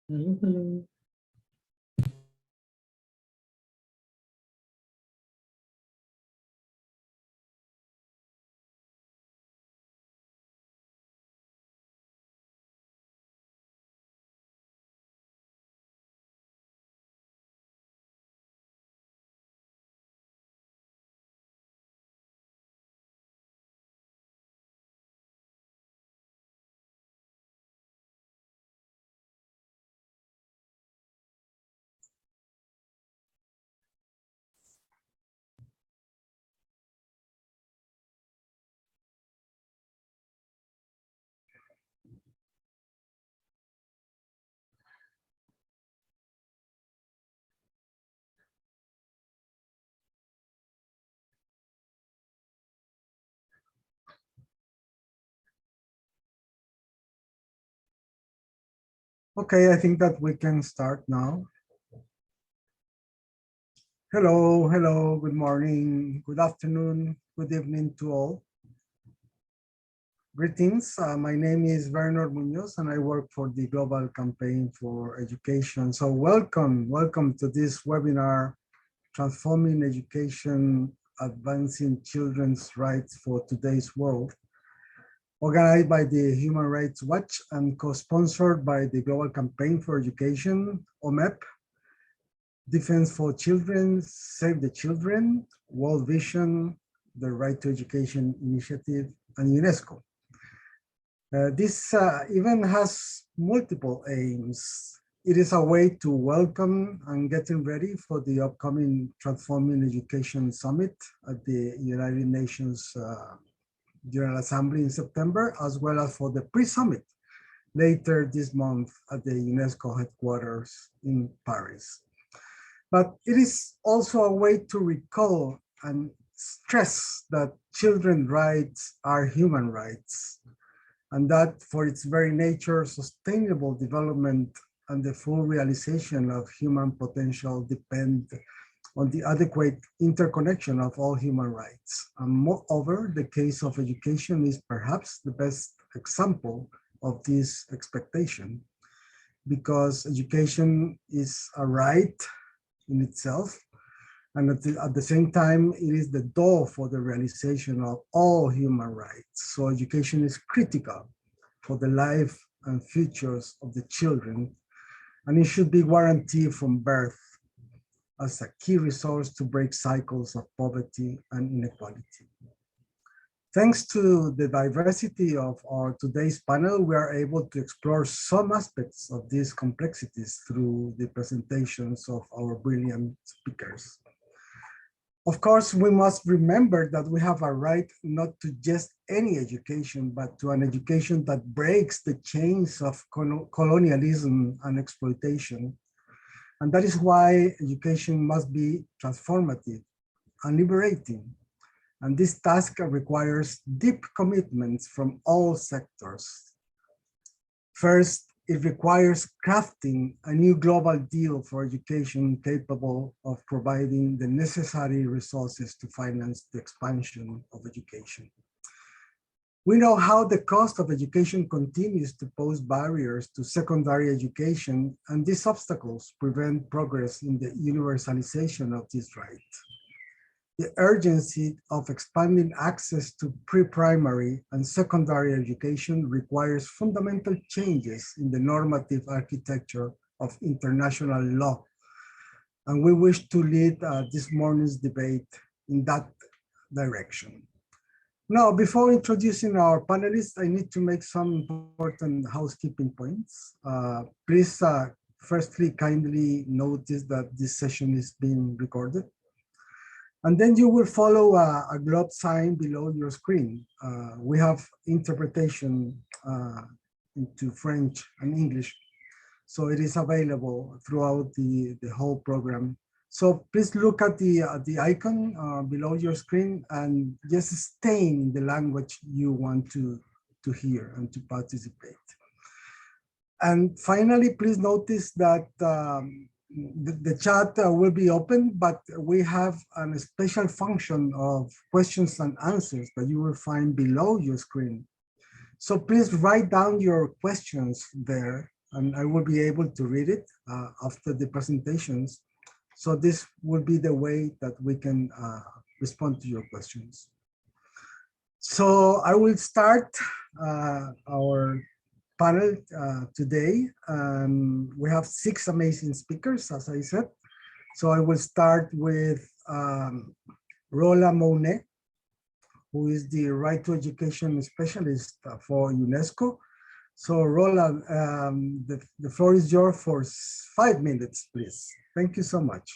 Hello, hello. Okay, I think that we can start now. Hello, hello, good morning, good afternoon, good evening to all. Greetings, my name is Werner Munoz and I work for the Global Campaign for Education. So welcome to this webinar, Transforming Education, Advancing Children's Rights for Today's World, organized by the Human Rights Watch and co-sponsored by the Global Campaign for Education, OMEP, Defense for Children, Save the Children, World Vision, the Right to Education Initiative, and Unesco. This event has multiple aims. It is a way to welcome and getting ready for the upcoming Transforming Education Summit at the United Nations General Assembly in September, as well as for the pre-summit later this month at the UNESCO headquarters in Paris. But it is also a way to recall and stress that children's rights are human rights, and that for its very nature, sustainable development and the full realization of human potential depend on the adequate interconnection of all human rights. And moreover, the case of education is perhaps the best example of this expectation, because education is a right in itself, and at the same time, it is the door for the realization of all human rights. So education is critical for the life and futures of the children, and it should be guaranteed from birth as a key resource to break cycles of poverty and inequality. Thanks to the diversity of our today's panel, we are able to explore some aspects of these complexities through the presentations of our brilliant speakers. Of course, we must remember that we have a right not to just any education, but to an education that breaks the chains of colonialism and exploitation. And that is why education must be transformative and liberating. And this task requires deep commitments from all sectors. First, it requires crafting a new global deal for education capable of providing the necessary resources to finance the expansion of education. We know how the cost of education continues to pose barriers to secondary education, and these obstacles prevent progress in the universalization of this right. The urgency of expanding access to pre-primary and secondary education requires fundamental changes in the normative architecture of international law. And we wish to lead this morning's debate in that direction. Now, before introducing our panelists, I need to make some important housekeeping points. Please, firstly, kindly notice that this session is being recorded. And then you will follow a globe sign below your screen. We have interpretation into French and English, so it is available throughout the whole program. So please look at the icon below your screen and just stay in the language you want to hear and to participate. And finally, please notice that the chat will be open, but we have a special function of questions and answers that you will find below your screen. So please write down your questions there, and I will be able to read it after the presentations. So this will be the way that we can respond to your questions. So I will start our panel today. We have 6 amazing speakers, as I said. So I will start with Rola Monet, who is the Right to Education Specialist for UNESCO. So Rola, the floor is yours for 5 minutes, please. Thank you so much.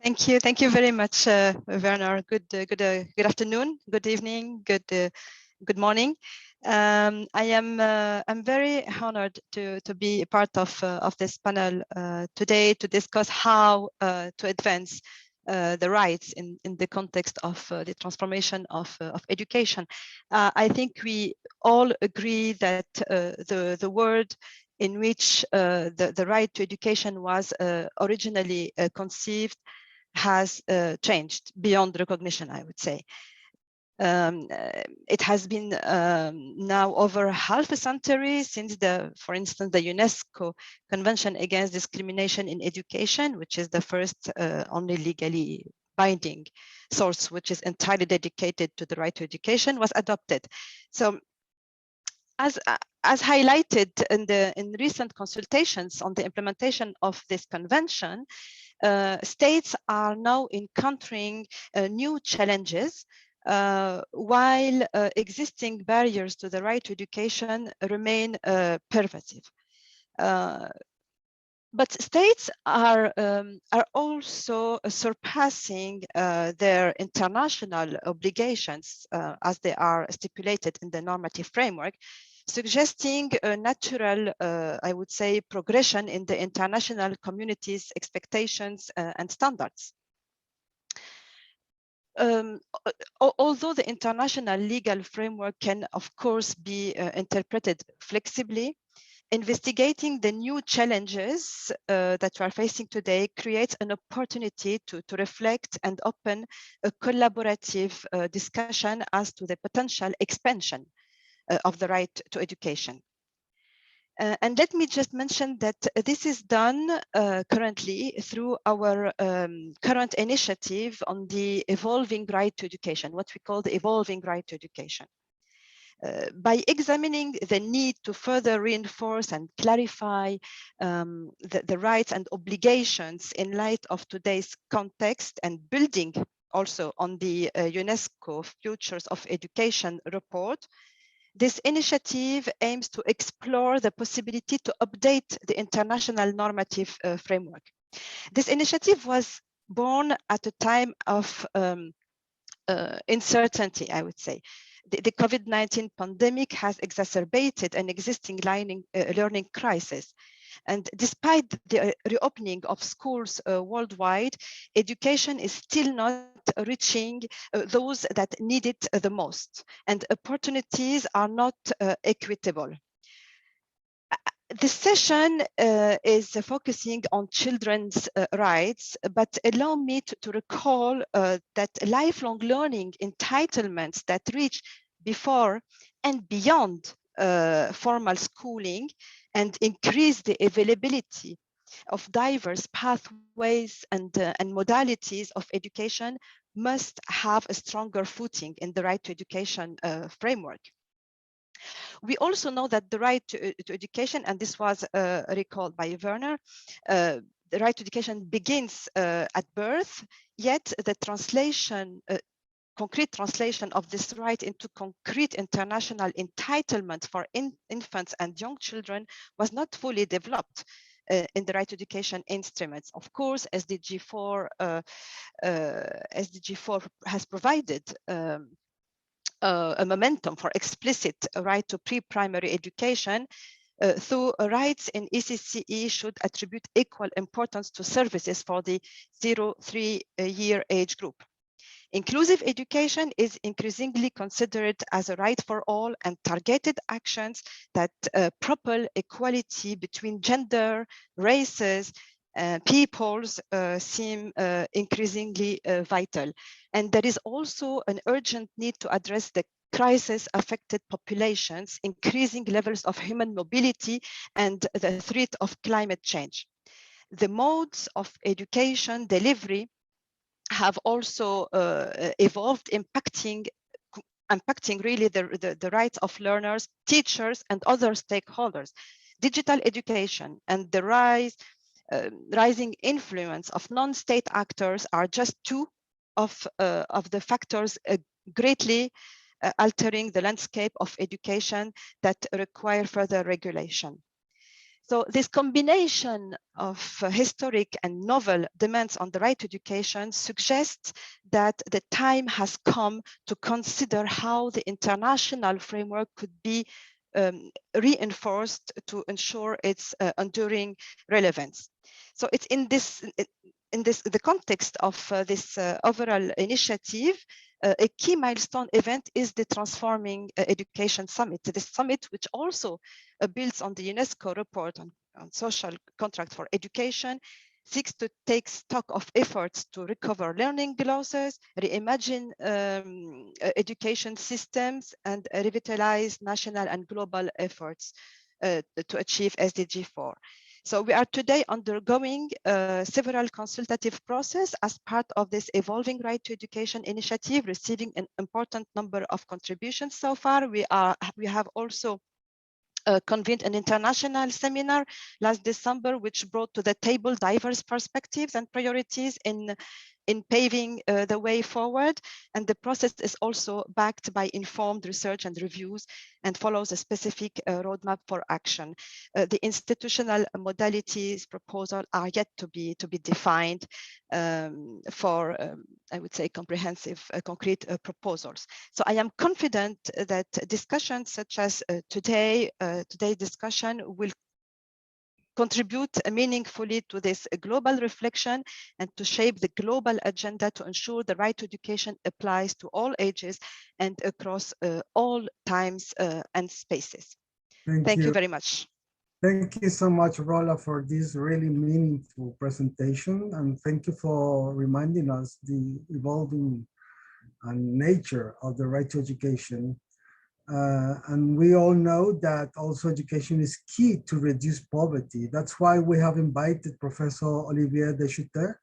Thank you very much, Werner. Good afternoon, good evening, good morning. I'm very honored to be a part of this panel today to discuss how to advance the rights in the context of the transformation of education. I think we all agree that the world in which the right to education was originally conceived has changed beyond recognition, I would say. It has been now over half a century since for instance, the UNESCO Convention Against Discrimination in Education, which is the first only legally binding source, which is entirely dedicated to the right to education, was adopted. So as highlighted in recent consultations on the implementation of this convention, states are now encountering new challenges while existing barriers to the right to education remain pervasive. But states are also surpassing their international obligations as they are stipulated in the normative framework, suggesting a natural, I would say, progression in the international community's expectations and standards. Although the international legal framework can, of course, be interpreted flexibly, investigating the new challenges that we are facing today creates an opportunity to reflect and open a collaborative discussion as to the potential expansion of the right to education. And let me just mention that this is done currently through our current initiative on the evolving right to education, what we call the evolving right to education. By examining the need to further reinforce and clarify the rights and obligations in light of today's context and building also on the UNESCO Futures of Education report, this initiative aims to explore the possibility to update the international normative framework. This initiative was born at a time of uncertainty, I would say. The COVID-19 pandemic has exacerbated an existing learning crisis. And despite the reopening of schools worldwide, education is still not reaching those that need it the most, and opportunities are not equitable. This session is focusing on children's rights, but allow me to recall that lifelong learning entitlements that reach before and beyond formal schooling and increase the availability of diverse pathways and modalities of education must have a stronger footing in the right to education framework. We also know that the right to education, and this was recalled by Werner, the right to education begins at birth, yet the translation, concrete translation of this right into concrete international entitlement for infants and young children was not fully developed in the right to education instruments. Of course, SDG 4 has provided a momentum for explicit right to pre-primary education, though rights in ECCE should attribute equal importance to services for the 0-3 year age group. Inclusive education is increasingly considered as a right for all, and targeted actions that propel equality between gender, races, peoples seem increasingly vital. And there is also an urgent need to address the crisis-affected populations, increasing levels of human mobility, and the threat of climate change. The modes of education delivery have also evolved, impacting really the rights of learners, teachers, and other stakeholders. Digital education and the rising influence of non-state actors are just two of the factors greatly altering the landscape of education that require further regulation. So this combination of historic and novel demands on the right to education suggests that the time has come to consider how the international framework could be reinforced to ensure its enduring relevance. So it's in the context of this overall initiative, a key milestone event is the Transforming Education Summit. This summit, which also builds on the UNESCO report on social contract for education, seeks to take stock of efforts to recover learning losses, reimagine education systems, and revitalize national and global efforts to achieve SDG 4. So we are today undergoing several consultative process as part of this evolving right to education initiative, receiving an important number of contributions so far. We have also convened an international seminar last December, which brought to the table diverse perspectives and priorities in paving the way forward. And the process is also backed by informed research and reviews and follows a specific roadmap for action. The institutional modalities proposal are yet to be defined for, I would say, comprehensive, concrete proposals. So I am confident that discussions such as today's discussion will contribute meaningfully to this global reflection and to shape the global agenda to ensure the right to education applies to all ages and across all times and spaces. Thank you very much. Thank you so much, Rola, for this really meaningful presentation. And thank you for reminding us the evolving nature of the right to education. And we all know that also education is key to reduce poverty. That's why we have invited Professor Olivier de Schutter,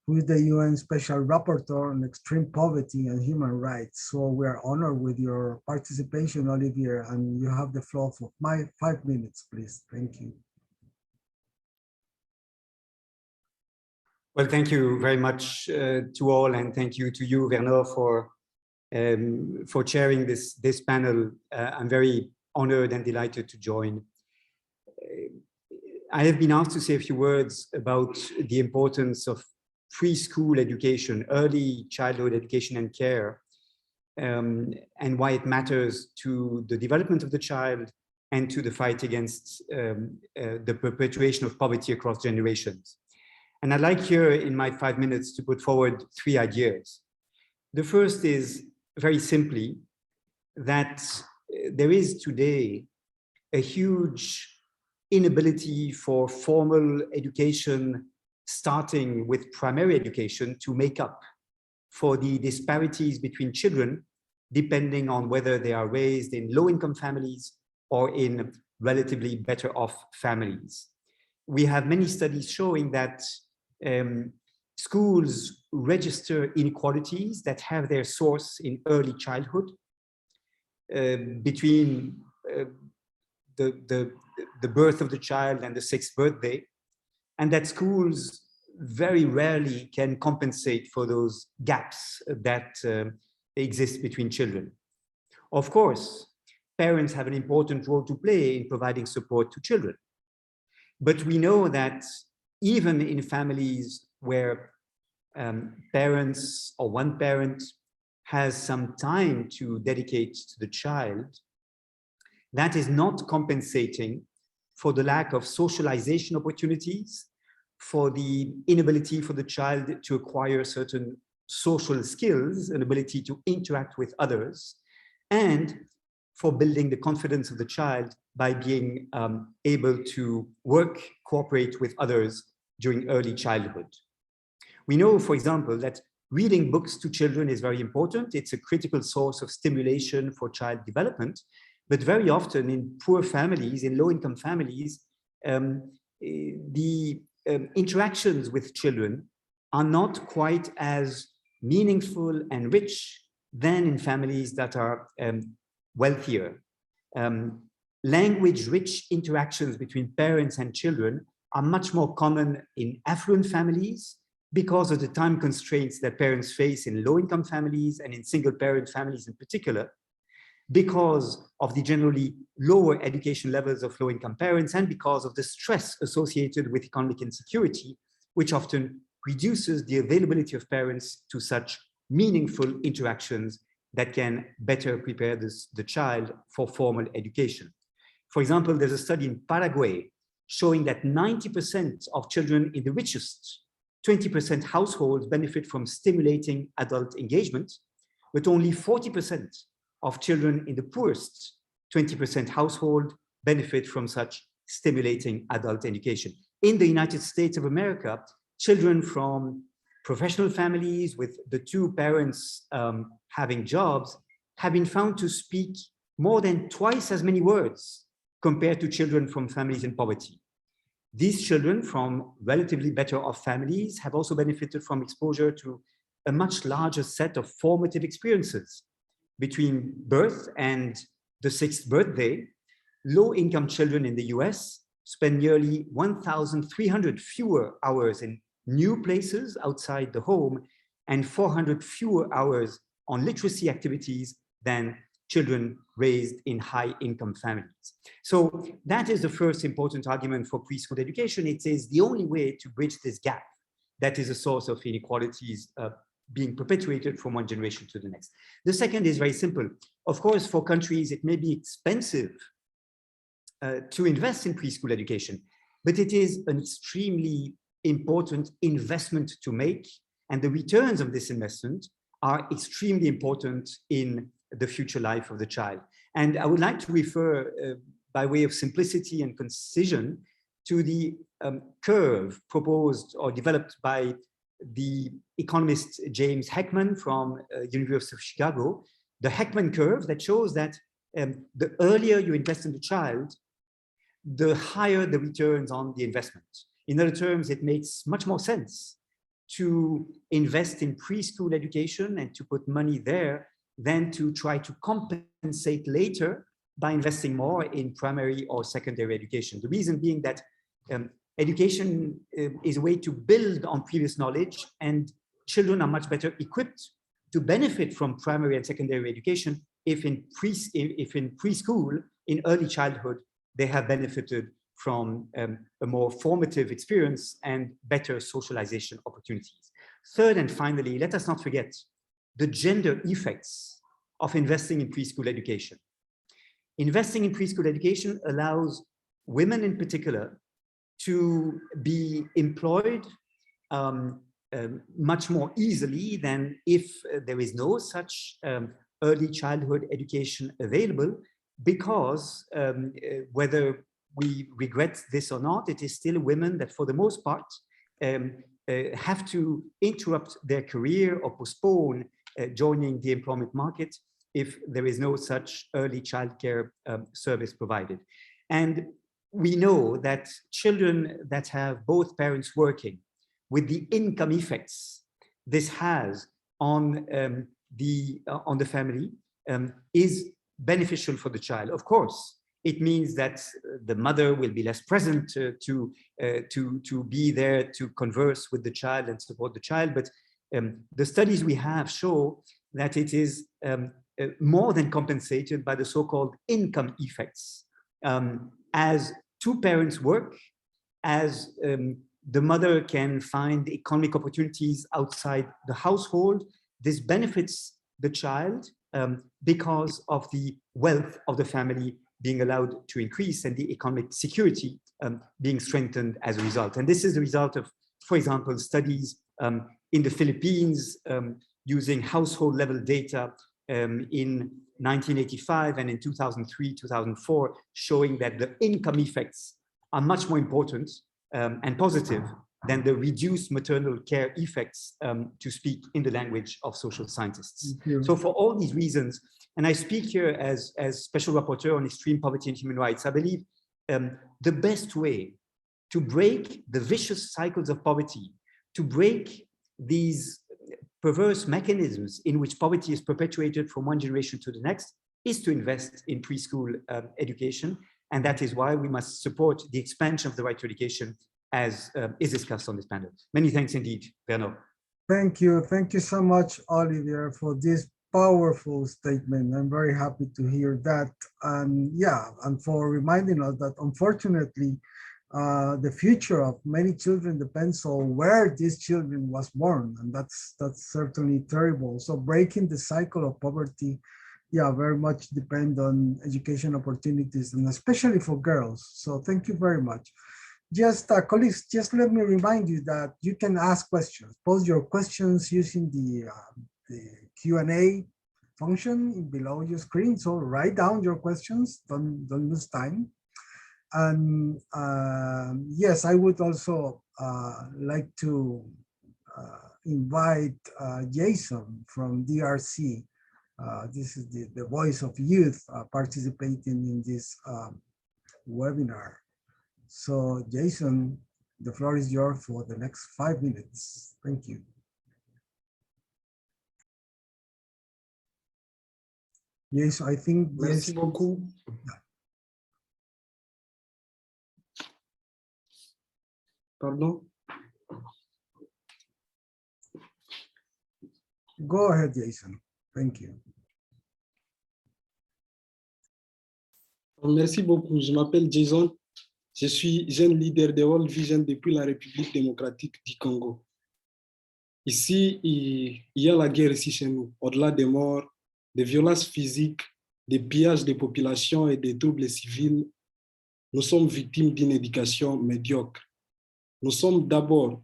who is the UN Special Rapporteur on Extreme Poverty and Human Rights. So we are honored with your participation, Olivier, and you have the floor for 5 minutes, please. Thank you. Well, thank you very much to all, and thank you to you, Werner, for chairing this panel. I'm very honored and delighted to join. I have been asked to say a few words about the importance of preschool education, early childhood education and care, and why it matters to the development of the child and to the fight against the perpetuation of poverty across generations. And I'd like here in my 5 minutes to put forward 3 ideas. The first is very simply that there is today a huge inability for formal education, starting with primary education, to make up for the disparities between children, depending on whether they are raised in low-income families or in relatively better off families. We have many studies showing that schools register inequalities that have their source in early childhood, between the birth of the child and the 6th birthday, and that schools very rarely can compensate for those gaps that exist between children. Of course, parents have an important role to play in providing support to children. But we know that even in families where parents or one parent has some time to dedicate to the child, that is not compensating for the lack of socialization opportunities, for the inability for the child to acquire certain social skills, an ability to interact with others, and for building the confidence of the child by being able to work, cooperate with others during early childhood. We know, for example, that reading books to children is very important. It's a critical source of stimulation for child development. But very often in poor families, in low-income families, the interactions with children are not quite as meaningful and rich than in families that are wealthier. Language-rich interactions between parents and children are much more common in affluent families because of the time constraints that parents face in low-income families and in single-parent families in particular, because of the generally lower education levels of low-income parents and because of the stress associated with economic insecurity, which often reduces the availability of parents to such meaningful interactions that can better prepare the child for formal education. For example, there's a study in Paraguay showing that 90% of children in the richest 20% households benefit from stimulating adult engagement, but only 40% of children in the poorest 20% household benefit from such stimulating adult education. In the United States of America, children from professional families with the two parents having jobs have been found to speak more than twice as many words compared to children from families in poverty. These children from relatively better off families have also benefited from exposure to a much larger set of formative experiences. Between birth and the 6th birthday, low-income children in the US spend nearly 1,300 fewer hours in new places outside the home and 400 fewer hours on literacy activities than children raised in high-income families. So that is the first important argument for preschool education. It is the only way to bridge this gap that is a source of inequalities being perpetuated from one generation to the next. The second is very simple. Of course, for countries, it may be expensive to invest in preschool education, but it is an extremely important investment to make, and the returns of this investment are extremely important in the future life of the child. And I would like to refer, by way of simplicity and concision, to the curve proposed or developed by the economist James Heckman from University of Chicago, the Heckman curve that shows that the earlier you invest in the child, the higher the returns on the investment. In other terms, it makes much more sense to invest in preschool education and to put money there than to try to compensate later by investing more in primary or secondary education. The reason being that education is a way to build on previous knowledge, and children are much better equipped to benefit from primary and secondary education if in preschool, in early childhood, they have benefited from a more formative experience and better socialization opportunities. Third and finally, let us not forget the gender effects of investing in preschool education. Investing in preschool education allows women in particular to be employed much more easily than if there is no such early childhood education available, because whether we regret this or not, it is still women that for the most part have to interrupt their career or postpone joining the employment market if there is no such early childcare service provided. And we know that children that have both parents working, with the income effects this has on the family, is beneficial for the child. Of course, it means that the mother will be less present to be there to converse with the child and support the child. But the studies we have show that it is more than compensated by the so-called income effects. As two parents work, as the mother can find economic opportunities outside the household, this benefits the child because of the wealth of the family being allowed to increase and the economic security being strengthened as a result. And this is the result of, for example, studies in the Philippines using household level data in 1985 and in 2003, 2004, showing that the income effects are much more important and positive than the reduced maternal care effects, to speak in the language of social scientists. So for all these reasons, and I speak here as Special Rapporteur on Extreme Poverty and Human Rights, I believe the best way to break the vicious cycles of poverty, to break these perverse mechanisms in which poverty is perpetuated from one generation to the next, is to invest in preschool education. And that is why we must support the expansion of the right to education as is discussed on this panel. Many thanks indeed, Bernard. Thank you. Thank you so much, Olivier, for this powerful statement. I'm very happy to hear that. And yeah, and for reminding us that unfortunately, the future of many children depends on where these children was born. And that's certainly terrible. So breaking the cycle of poverty, yeah, very much depend on education opportunities, and especially for girls. So thank you very much. Just colleagues, just let me remind you that you can ask questions, pose your questions using the Q&A function below your screen. So write down your questions, don't lose time. And yes, I would also like to invite Jason from DRC. This is the voice of youth participating in this webinar. So Jason, the floor is yours for the next 5 minutes. Thank you. Yes, I think. Merci beaucoup. Pardon? Go ahead, Jason. Thank you. Merci beaucoup. Je m'appelle Jason. Je suis jeune leader de World Vision depuis la République démocratique du Congo. Ici, il y a la guerre ici chez nous. Au-delà des morts, des violences physiques, des pillages des populations et des troubles civils, nous sommes victimes d'une éducation médiocre. Nous sommes d'abord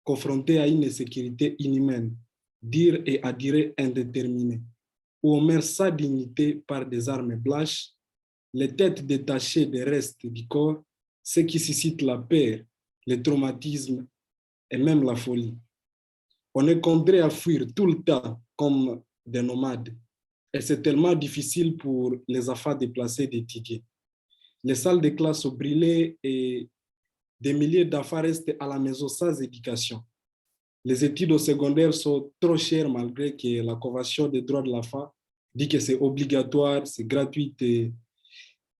confrontés à une insécurité inhumaine, dire et à dire indéterminée, où on meurt sans dignité par des armes blanches, les têtes détachées des restes du corps, ce qui suscite la peur, le traumatisme et même la folie. On est contraint à fuir tout le temps comme des nomades. Et c'est tellement difficile pour les enfants déplacés d'étudier. Les salles de classe sont brûlées et des milliers d'enfants restent à la maison sans éducation. Les études au secondaire sont trop chères malgré que la Convention des droits de l'enfant dit que c'est obligatoire, c'est gratuit et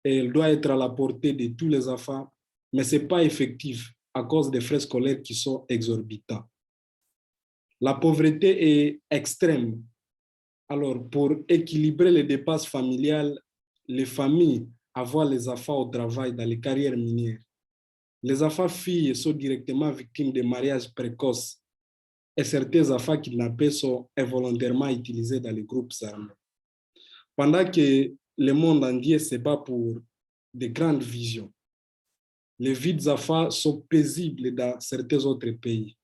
elle doit être à la portée de tous les enfants, mais ce n'est pas effectif à cause des frais scolaires qui sont exorbitants. La pauvreté est extrême. Alors, pour équilibrer les dépenses familiales, les familles envoient les enfants au travail dans les carrières minières. Les enfants filles sont directement victimes de mariages précoces et certains enfants kidnappés sont involontairement utilisés dans les groupes armés. Pendant que le monde entier se bat pour de grandes visions, les vies des enfants sont paisibles dans certains autres pays.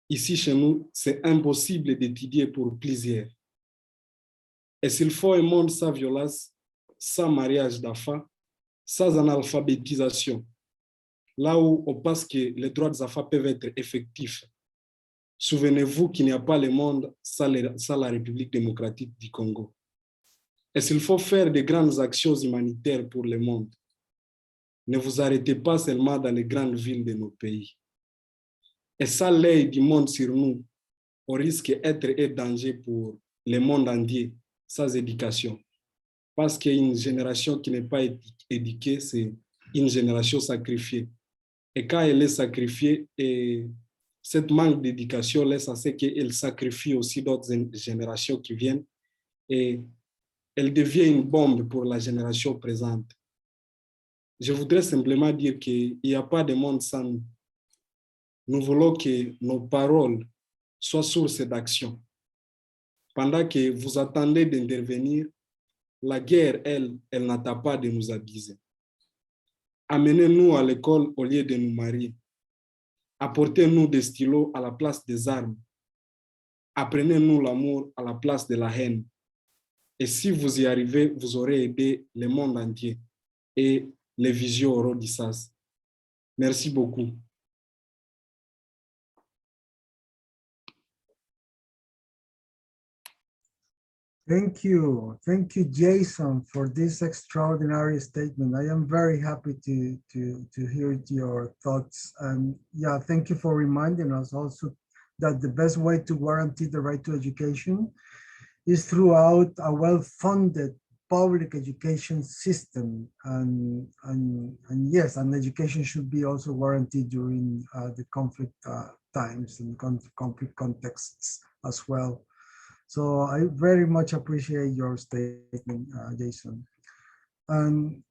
Ici, chez nous, c'est impossible d'étudier pour plusieurs. Et s'il faut un monde sans violence, sans mariage d'enfants, sans analphabétisation, là où on pense que les droits des enfants peuvent être effectifs, souvenez-vous qu'il n'y a pas le monde sans la République démocratique du Congo. Et s'il faut faire de grandes actions humanitaires pour le monde, ne vous arrêtez pas seulement dans les grandes villes de nos pays. Et sans l'œil du monde sur nous, on risque d'être un danger pour le monde entier sans éducation. Parce qu'une génération qui n'est pas éduquée, c'est une génération sacrifiée. Et quand elle est sacrifiée, et cette manque d'éducation laisse à ce qu'elle sacrifie aussi d'autres générations qui viennent et elle devient une bombe pour la génération présente. Je voudrais simplement dire qu'il n'y a pas de monde sans nous. Nous voulons que nos paroles soient source d'action. Pendant que vous attendez d'intervenir, la guerre, elle n'attend pas de nous abuser. Amenez-nous à l'école au lieu de nous marier. Apportez-nous des stylos à la place des armes. Apprenez-nous l'amour à la place de la haine. Et si vous y arrivez, vous aurez aidé le monde entier et les visions auront du sens. Merci beaucoup. Thank you, Jason, for this extraordinary statement. I am very happy to hear your thoughts, and yeah, thank you for reminding us also that the best way to guarantee the right to education is throughout a well-funded public education system, and yes, and education should be also guaranteed during the conflict times and conflict contexts as well. So I very much appreciate your statement, Jason. And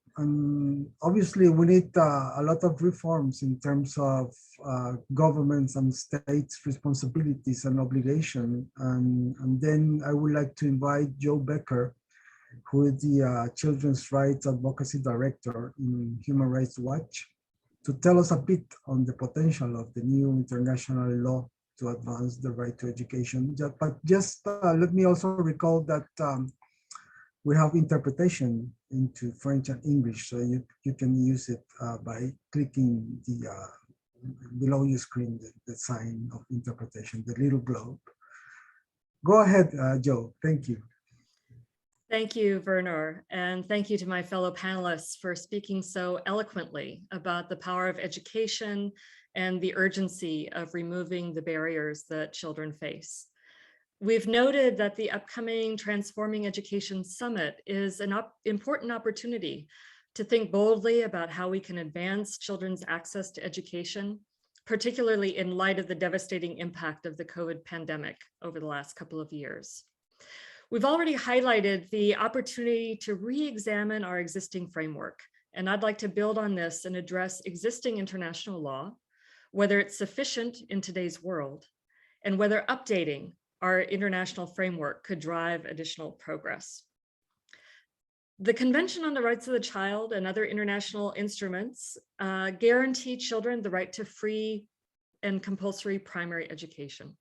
obviously we need a lot of reforms in terms of governments and states' responsibilities and obligation. And then I would like to invite Joe Becker, who is the Children's Rights Advocacy Director in Human Rights Watch, to tell us a bit on the potential of the new international law to advance the right to education. But just let me also recall that we have interpretation into French and English, so you can use it by clicking the below your screen, the sign of interpretation, the little globe. Go ahead, Joe. Thank you. Thank you, Werner, and thank you to my fellow panelists for speaking so eloquently about the power of education and the urgency of removing the barriers that children face. We've noted that the upcoming Transforming Education Summit is an important opportunity to think boldly about how we can advance children's access to education, particularly in light of the devastating impact of the COVID pandemic over the last couple of years. We've already highlighted the opportunity to re-examine our existing framework, and I'd like to build on this and address existing international law, whether it's sufficient in today's world, and whether updating our international framework could drive additional progress. The Convention on the Rights of the Child and other international instruments guarantee children the right to free and compulsory primary education.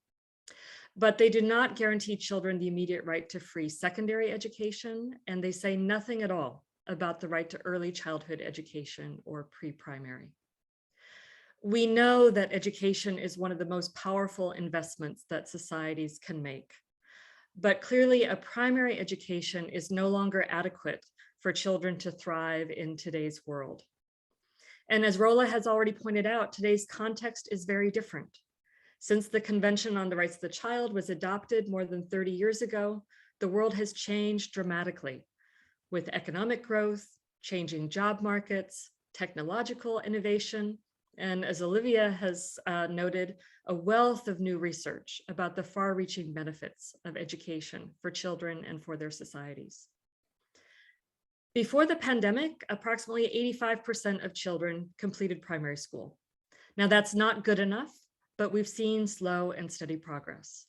But they do not guarantee children the immediate right to free secondary education, and they say nothing at all about the right to early childhood education or pre-primary. We know that education is one of the most powerful investments that societies can make, but clearly a primary education is no longer adequate for children to thrive in today's world. And as Rola has already pointed out, today's context is very different. Since the Convention on the Rights of the Child was adopted more than 30 years ago, the world has changed dramatically with economic growth, changing job markets, technological innovation, and as Olivia has noted, a wealth of new research about the far-reaching benefits of education for children and for their societies. Before the pandemic, approximately 85% of children completed primary school. Now that's not good enough, but we've seen slow and steady progress.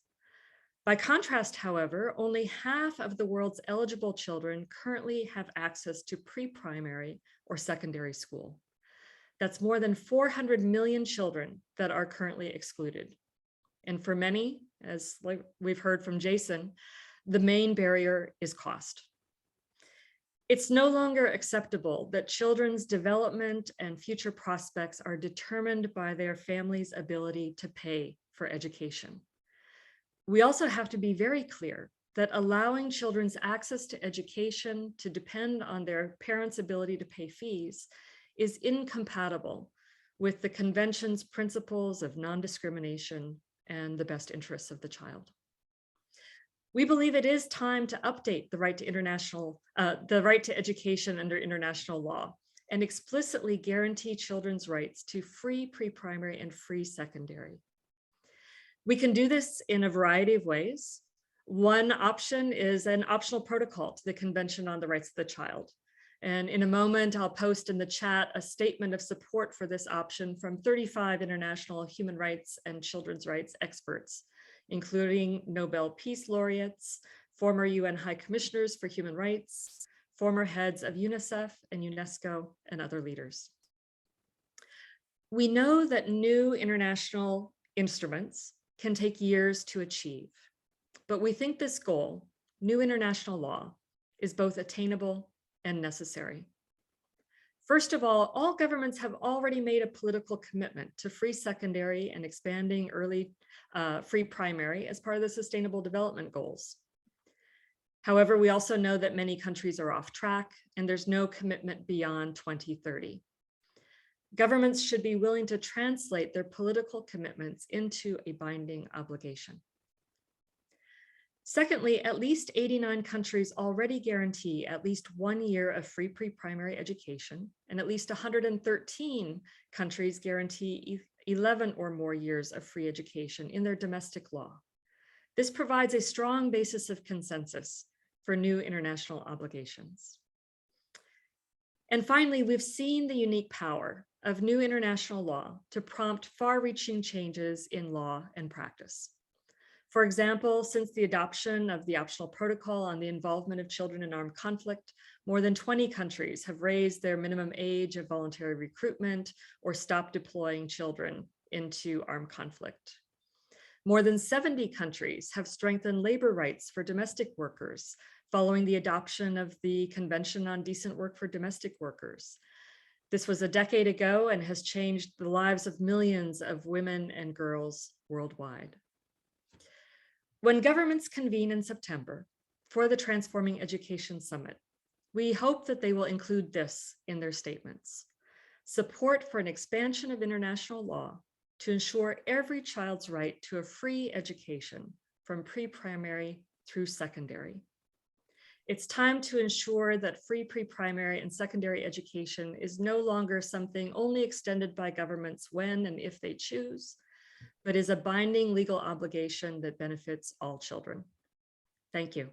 By contrast, however, only half of the world's eligible children currently have access to pre-primary or secondary school. That's more than 400 million children that are currently excluded. And for many, as we've heard from Jason, the main barrier is cost. It's no longer acceptable that children's development and future prospects are determined by their family's ability to pay for education. We also have to be very clear that allowing children's access to education to depend on their parents' ability to pay fees is incompatible with the Convention's principles of non-discrimination and the best interests of the child. We believe it is time to update the right to education under international law and explicitly guarantee children's rights to free pre-primary and free secondary. We can do this in a variety of ways. One option is an optional protocol to the Convention on the Rights of the Child. And in a moment, I'll post in the chat a statement of support for this option from 35 international human rights and children's rights experts, including Nobel Peace Laureates, former UN High Commissioners for Human Rights, former heads of UNICEF and UNESCO, and other leaders. We know that new international instruments can take years to achieve, but we think this goal, new international law, is both attainable and necessary. First of all governments have already made a political commitment to free secondary and expanding early free primary as part of the Sustainable Development Goals. However, we also know that many countries are off track and there's no commitment beyond 2030. Governments should be willing to translate their political commitments into a binding obligation. Secondly, at least 89 countries already guarantee at least 1 year of free pre-primary education, and at least 113 countries guarantee 11 or more years of free education in their domestic law. This provides a strong basis of consensus for new international obligations. And finally, we've seen the unique power of new international law to prompt far-reaching changes in law and practice. For example, since the adoption of the optional protocol on the involvement of children in armed conflict, more than 20 countries have raised their minimum age of voluntary recruitment or stopped deploying children into armed conflict. More than 70 countries have strengthened labor rights for domestic workers following the adoption of the Convention on Decent Work for Domestic Workers. This was a decade ago and has changed the lives of millions of women and girls worldwide. When governments convene in September for the Transforming Education Summit, we hope that they will include this in their statements: support for an expansion of international law to ensure every child's right to a free education from pre-primary through secondary. It's time to ensure that free pre-primary and secondary education is no longer something only extended by governments when and if they choose, but is a binding legal obligation that benefits all children. Thank you.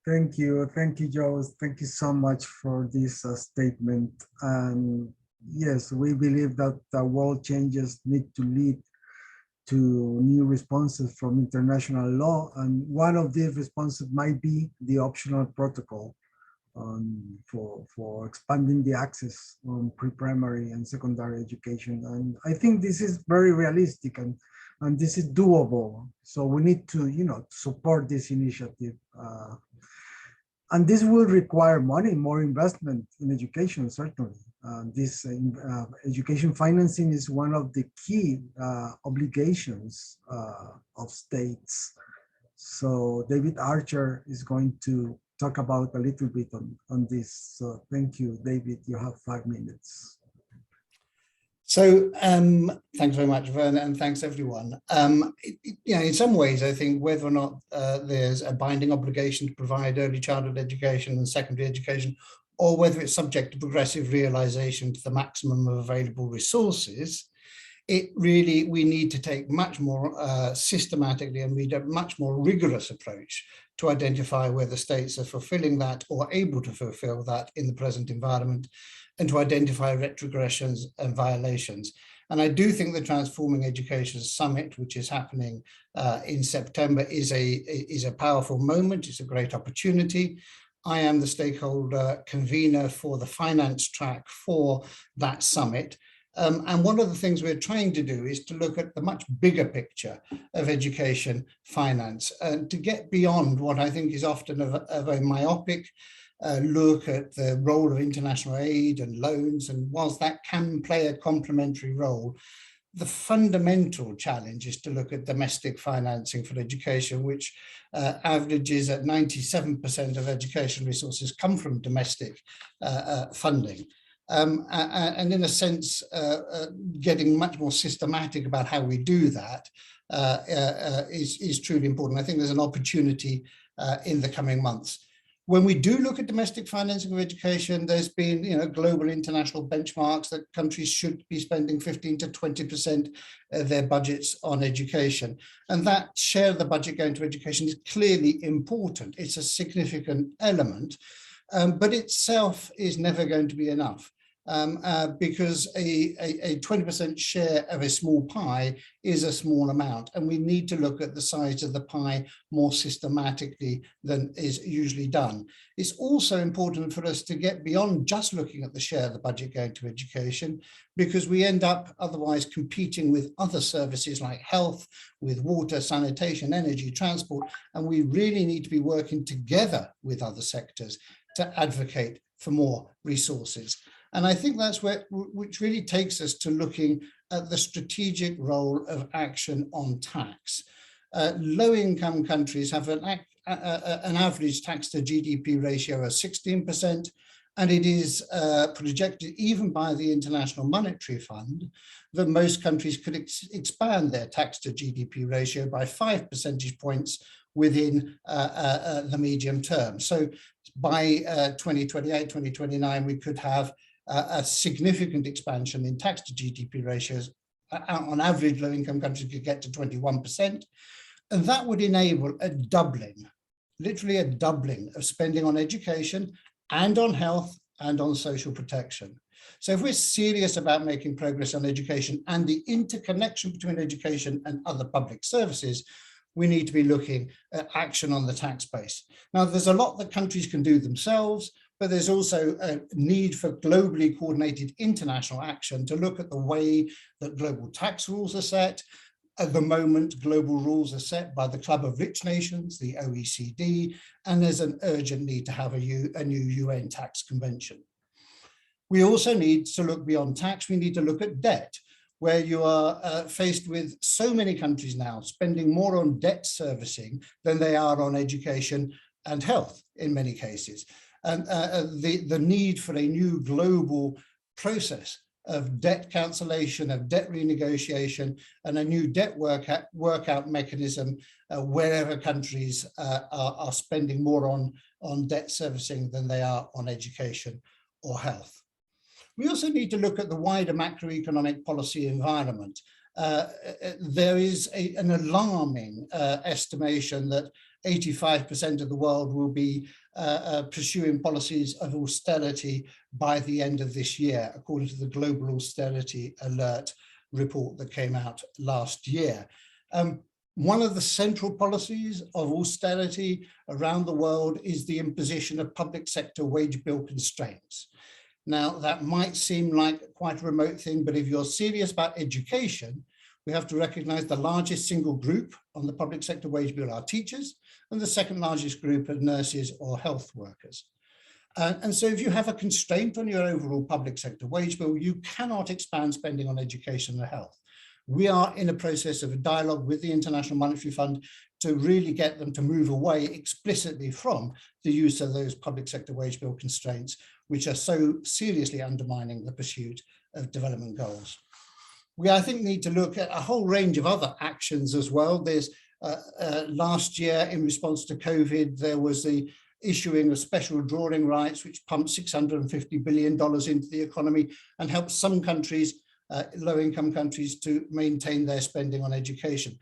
Thank you, Joe. Thank you so much for this statement. Yes, we believe that the world changes need to lead to new responses from international law, and one of these responses might be the optional protocol for expanding the access on pre-primary and secondary education. And I think this is very realistic and this is doable. So we need to, support this initiative. And this will require money, more investment in education, certainly. This education financing is one of the key obligations of states. So David Archer is going to talk about a little bit on this. So thank you, David. You have 5 minutes. So thanks very much, Werner, and thanks everyone. In some ways, I think whether or not there's a binding obligation to provide early childhood education and secondary education, or whether it's subject to progressive realization to the maximum of available resources, we need to take much more systematically and read a much more rigorous approach to identify whether states are fulfilling that or able to fulfill that in the present environment, and to identify retrogressions and violations. And I do think the Transforming Education Summit, which is happening in September, is a powerful moment. It's a great opportunity. I am the stakeholder convener for the finance track for that summit. And one of the things we're trying to do is to look at the much bigger picture of education finance, and to get beyond what I think is often of a myopic look at the role of international aid and loans. And whilst that can play a complementary role, the fundamental challenge is to look at domestic financing for education, which averages at 97% of education resources come from domestic funding. And in a sense, getting much more systematic about how we do that is truly important. I think there's an opportunity in the coming months. When we do look at domestic financing of education, there's been global international benchmarks that countries should be spending 15 to 20% of their budgets on education. And that share of the budget going to education is clearly important. It's a significant element, but itself is never going to be enough. Because a 20% share of a small pie is a small amount, and we need to look at the size of the pie more systematically than is usually done. It's also important for us to get beyond just looking at the share of the budget going to education, because we end up otherwise competing with other services like health, with water, sanitation, energy, transport, and we really need to be working together with other sectors to advocate for more resources. And I think that's which really takes us to looking at the strategic role of action on tax. Low-income countries have an average tax to GDP ratio of 16%, and it is projected even by the International Monetary Fund that most countries could expand their tax to GDP ratio by 5 percentage points within the medium term. So by 2028, 2029, we could have a significant expansion in tax to GDP ratios. On average, low-income countries could get to 21%. And that would enable a doubling, literally a doubling of spending on education and on health and on social protection. So if we're serious about making progress on education and the interconnection between education and other public services, we need to be looking at action on the tax base. Now, there's a lot that countries can do themselves, but there's also a need for globally coordinated international action to look at the way that global tax rules are set. At the moment, global rules are set by the Club of Rich Nations, the OECD, and there's an urgent need to have a new UN tax convention. We also need to look beyond tax. We need to look at debt, where you are faced with so many countries now spending more on debt servicing than they are on education and health in many cases. And the need for a new global process of debt cancellation, of debt renegotiation, and a new debt workout mechanism wherever countries are spending more on debt servicing than they are on education or health. We also need to look at the wider macroeconomic policy environment. There is an alarming estimation that 85% of the world will be pursuing policies of austerity by the end of this year, according to the Global Austerity Alert report that came out last year. One of the central policies of austerity around the world is the imposition of public sector wage bill constraints. Now, that might seem like quite a remote thing, but if you're serious about education, we have to recognize the largest single group on the public sector wage bill are teachers, and the second largest group are nurses or health workers. And so if you have a constraint on your overall public sector wage bill, you cannot expand spending on education and health. We are in a process of a dialogue with the International Monetary Fund to really get them to move away explicitly from the use of those public sector wage bill constraints, which are so seriously undermining the pursuit of development goals. We, I think, need to look at a whole range of other actions as well. There's last year, in response to COVID, there was the issuing of special drawing rights, which pumped $650 billion into the economy and helped some countries, low-income countries, to maintain their spending on education.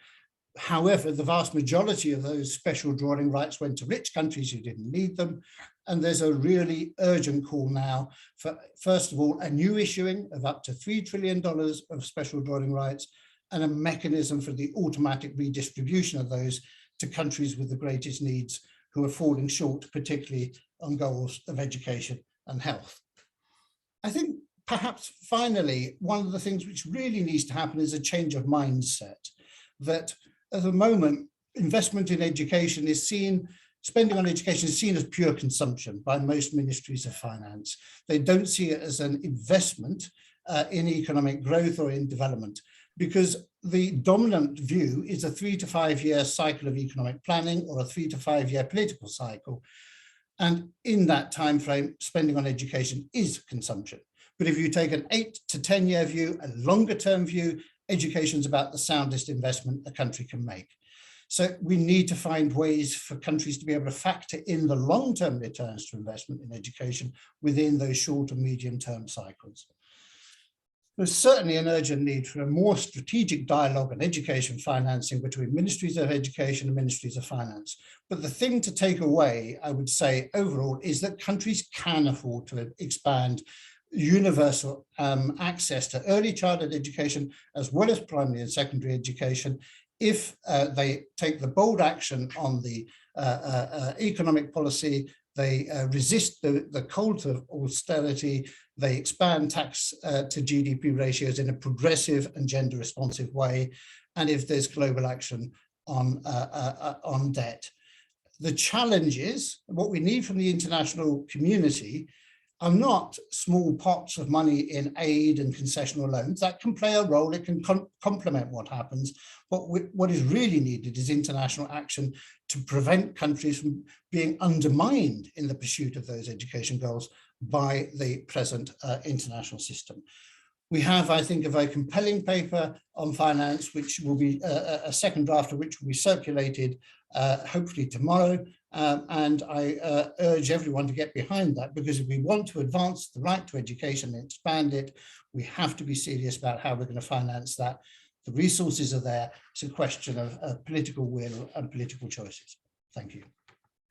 However, the vast majority of those special drawing rights went to rich countries who didn't need them. And there's a really urgent call now for, first of all, a new issuing of up to $3 trillion of special drawing rights and a mechanism for the automatic redistribution of those to countries with the greatest needs who are falling short, particularly on goals of education and health. I think perhaps finally, one of the things which really needs to happen is a change of mindset, that at the moment, investment in education is seen, spending on education is seen as pure consumption by most ministries of finance. They don't see it as an investment in economic growth or in development, because the dominant view is a 3 to 5 year cycle of economic planning or a 3 to 5 year political cycle. And in that time frame, spending on education is consumption. But if you take an 8 to 10 year view, a longer term view, education is about the soundest investment a country can make. So we need to find ways for countries to be able to factor in the long-term returns to investment in education within those short and medium-term cycles. There's certainly an urgent need for a more strategic dialogue on education financing between ministries of education and ministries of finance. But the thing to take away, I would say overall, is that countries can afford to expand universal access to early childhood education as well as primary and secondary education if they take the bold action on the economic policy, they resist the cult of austerity, they expand tax to GDP ratios in a progressive and gender responsive way, and if there's global action on debt. The challenge is, what we need from the international community are not small pots of money in aid and concessional loans. That can play a role, it can complement what happens, but what is really needed is international action to prevent countries from being undermined in the pursuit of those education goals by the present international system. We have, I think, a very compelling paper on finance, which will be a second draft of which will be circulated hopefully tomorrow. And I urge everyone to get behind that, because if we want to advance the right to education and expand it, we have to be serious about how we're going to finance that. The resources are there. It's a question of political will and political choices. Thank you.